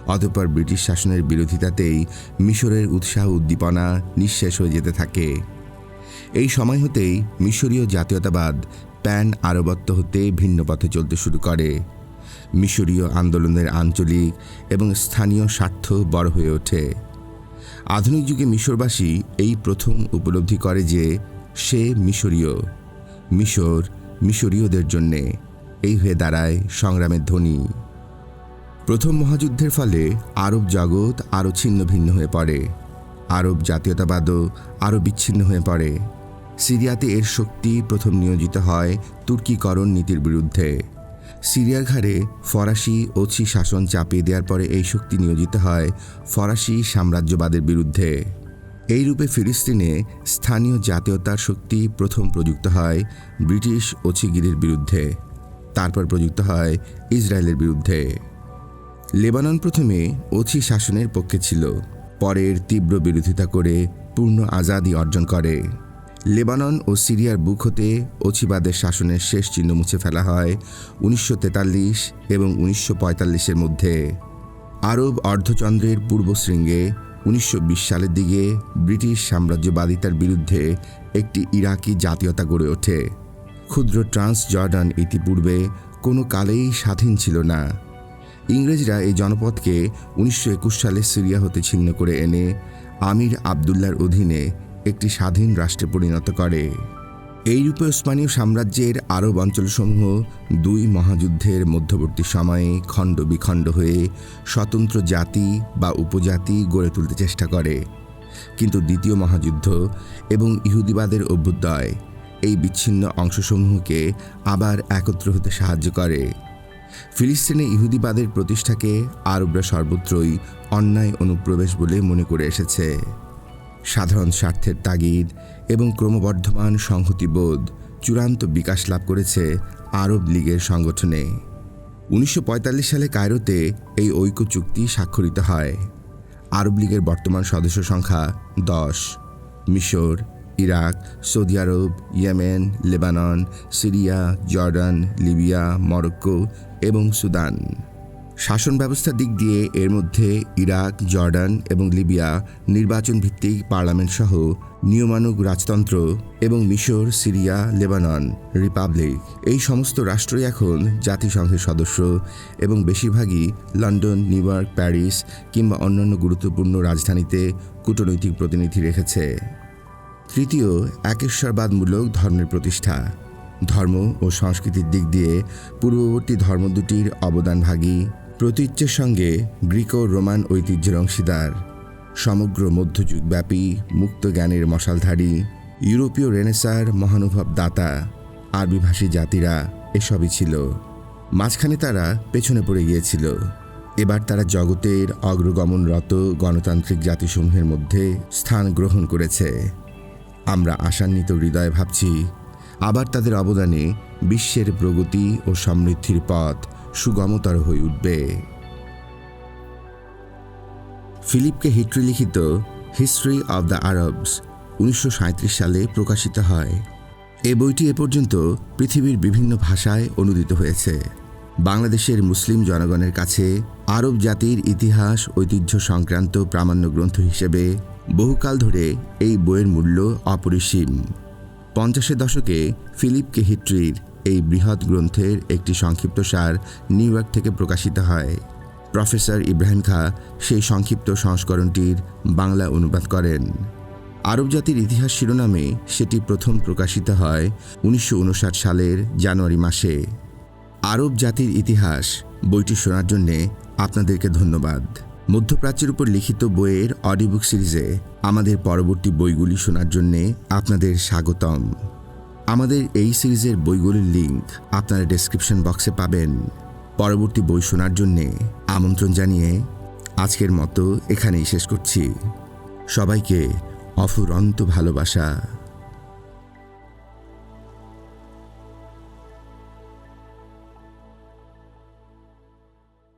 অতঃপর ব্রিটিশ শাসনের বিরোধিতাতেই মিশরের উৎসাহ উদ্দীপনা নিঃশেষ হয়ে যেতে থাকে। এই সময় হতেই মিশরীয় জাতীয়তাবাদ প্যান আরবত্ব হতে ভিন্ন পথে চলতে শুরু করে। মিশরীয় আন্দোলনের আঞ্চলিক এবং স্থানীয় স্বার্থ বড় হয়ে ওঠে। আধুনিক যুগে মিশরবাসী এই প্রথম উপলব্ধি করে যে সে মিশরীয়, মিশর মিশরীয়দের জন্যে। এই হয়ে দাঁড়ায় সংগ্রামের ধ্বনি। প্রথম মহাযুদ্ধের ফলে আরব জগৎ আরও ছিন্ন ভিন্ন হয়ে পড়ে। আরব জাতীয়তাবাদও আরও বিচ্ছিন্ন হয়ে পড়ে। সিরিয়াতে এর শক্তি প্রথম নিয়োজিত হয় তুর্কিকরণ নীতির বিরুদ্ধে। সিরিয়ার ঘাড়ে ফরাসি ওছি শাসন চাপিয়ে দেওয়ার পরে এই শক্তি নিয়োজিত হয় ফরাসি সাম্রাজ্যবাদের বিরুদ্ধে। এই রূপে ফিলিস্তিনে স্থানীয় জাতীয়তার শক্তি প্রথম প্রযুক্ত হয় ব্রিটিশ ওছিগিরির বিরুদ্ধে, তারপর প্রযুক্ত হয় ইসরায়েলের বিরুদ্ধে। লেবানন প্রথমে ওছি শাসনের পক্ষে ছিল, পরের তীব্র বিরোধিতা করে পূর্ণ আজাদি অর্জন করে। লেবানন ও সিরিয়ার বুক হতে ওছিবাদের শাসনের শেষ চিহ্ন মুছে ফেলা হয় 1943 এবং 1945-এর মধ্যে। আরব অর্ধচন্দ্রের পূর্ব শৃঙ্গে 1920 সালের দিকে ব্রিটিশ সাম্রাজ্যবাদিতার বিরুদ্ধে একটি ইরাকি জাতীয়তা গড়ে ওঠে। ক্ষুদ্র ট্রান্স জর্ডান ইতিপূর্বে কোনো কালেই স্বাধীন ছিল না। ইংরেজরা এই জনপদকে 1921 সালে সিরিয়া হতে ছিন্ন করে এনে আমির আবদুল্লাহর অধীনে একটি স্বাধীন রাষ্ট্রে পরিণত করে। এই রূপে ওসমানীয় সাম্রাজ্যের আরব অঞ্চলসমূহ দুই মহাযুদ্ধের মধ্যবর্তী সময়ে খণ্ড বিখণ্ড হয়ে স্বতন্ত্র জাতি বা উপজাতি গড়ে তুলতে চেষ্টা করে। কিন্তু দ্বিতীয় মহাযুদ্ধ এবং ইহুদিবাদের অভ্যুদয় এই বিচ্ছিন্ন অংশসমূহকে আবার একত্র হতে সাহায্য করে। ফিলিস্তিনে ইহুদিবাদের প্রতিষ্ঠাকে আরবরা সর্বত্রই অন্যায় অনুপ্রবেশ বলে মনে করে এসেছে। সাধারণ স্বার্থের তাগিদ এবং ক্রমবর্ধমান সংহতিবোধ চূড়ান্ত বিকাশ লাভ করেছে আরব লীগের সংগঠনে। 1945 সালে কায়রোতে এই ঐক্য চুক্তি স্বাক্ষরিত হয়। আরব লীগের বর্তমান সদস্য সংখ্যা 10। মিশর, Iraq, Saudi Arab, Yemen, Lebanon, Syria, Jordan, Libya, Morocco এবং সুদান। শাসন ব্যবস্থার দিক দিয়ে এর মধ্যে ইরাক, জর্ডান এবং লিবিয়া নির্বাচন ভিত্তিক পার্লামেন্ট সহ নিয়মানুগ রাজতন্ত্র এবং মিশর, সিরিয়া, লেবানন রিপাবলিক এই সমস্ত রাষ্ট্রই এখন জাতিসংঘের সদস্য এবং বেশিরভাগই লন্ডন, নিউ ইয়র্ক, প্যারিস কিংবা অন্যান্য গুরুত্বপূর্ণ রাজধানীতে কূটনৈতিক প্রতিনিধি রেখেছে। তৃতীয়, একেশ্বরবাদমূলক ধর্মের প্রতিষ্ঠা। ধর্ম ও সংস্কৃতির দিক দিয়ে পূর্ববর্তী ধর্ম দুটির অবদানভাগী, প্রতীচ্যের সঙ্গে গ্রিক ও রোমান ঐতিহ্যের অংশীদার, সমগ্র মধ্যযুগব্যাপী মুক্ত জ্ঞানের মশালধারী, ইউরোপীয় রেনেসার মহানুভব দাতা আরবিভাষী জাতিরা এসবই ছিল। মাঝখানে তারা পেছনে পড়ে গিয়েছিল। এবার তারা জগতের অগ্রগমনরত গণতান্ত্রিক জাতিসমূহের মধ্যে স্থান গ্রহণ করেছে। আমরা আশান্বিত হৃদয়ে ভাবছি আবার তাদের অবদানে বিশ্বের প্রগতি ও সমৃদ্ধির পথ সুগমতর হয়ে উঠবে। ফিলিপকে হিট্রি লিখিত হিস্ট্রি অব দ্য আরবস 1937 সালে প্রকাশিত হয়। এ বইটি এ পর্যন্ত পৃথিবীর বিভিন্ন ভাষায় অনুদিত হয়েছে। বাংলাদেশের মুসলিম জনগণের কাছে আরব জাতির ইতিহাস ঐতিহ্য সংক্রান্ত প্রামাণ্য গ্রন্থ হিসেবে বহুকাল ধরে এই বইয়ের মূল্য অপরিসীম। 50-এর দশকে ফিলিপকে হিট্রির এই বৃহৎ গ্রন্থের একটি সংক্ষিপ্তসার নিউ ইয়র্ক থেকে প্রকাশিত হয়। প্রফেসর ইব্রাহিম খাঁ সেই সংক্ষিপ্ত সংস্করণটির বাংলা অনুবাদ করেন। আরব জাতির ইতিহাস শিরোনামে সেটি প্রথম প্রকাশিত হয় 1959 সালের জানুয়ারি মাসে। আরব জাতির ইতিহাস বইটি শোনার জন্যে আপনাদেরকে ধন্যবাদ। মধ্যপ্রাচ্যের উপর লিখিত বইয়ের অডিওবুক সিরিজে আমাদের পরবর্তী বইগুলি শোনার জন্যে আপনাদের স্বাগতম। আমাদের এই সিরিজের বইগুলির লিঙ্ক আপনারা ডেসক্রিপশন বক্সে পাবেন। পরবর্তী বই শোনার জন্যে আমন্ত্রণ জানিয়ে আজকের মতো এখানেই শেষ করছি। সবাইকে অফুরন্ত ভালোবাসা।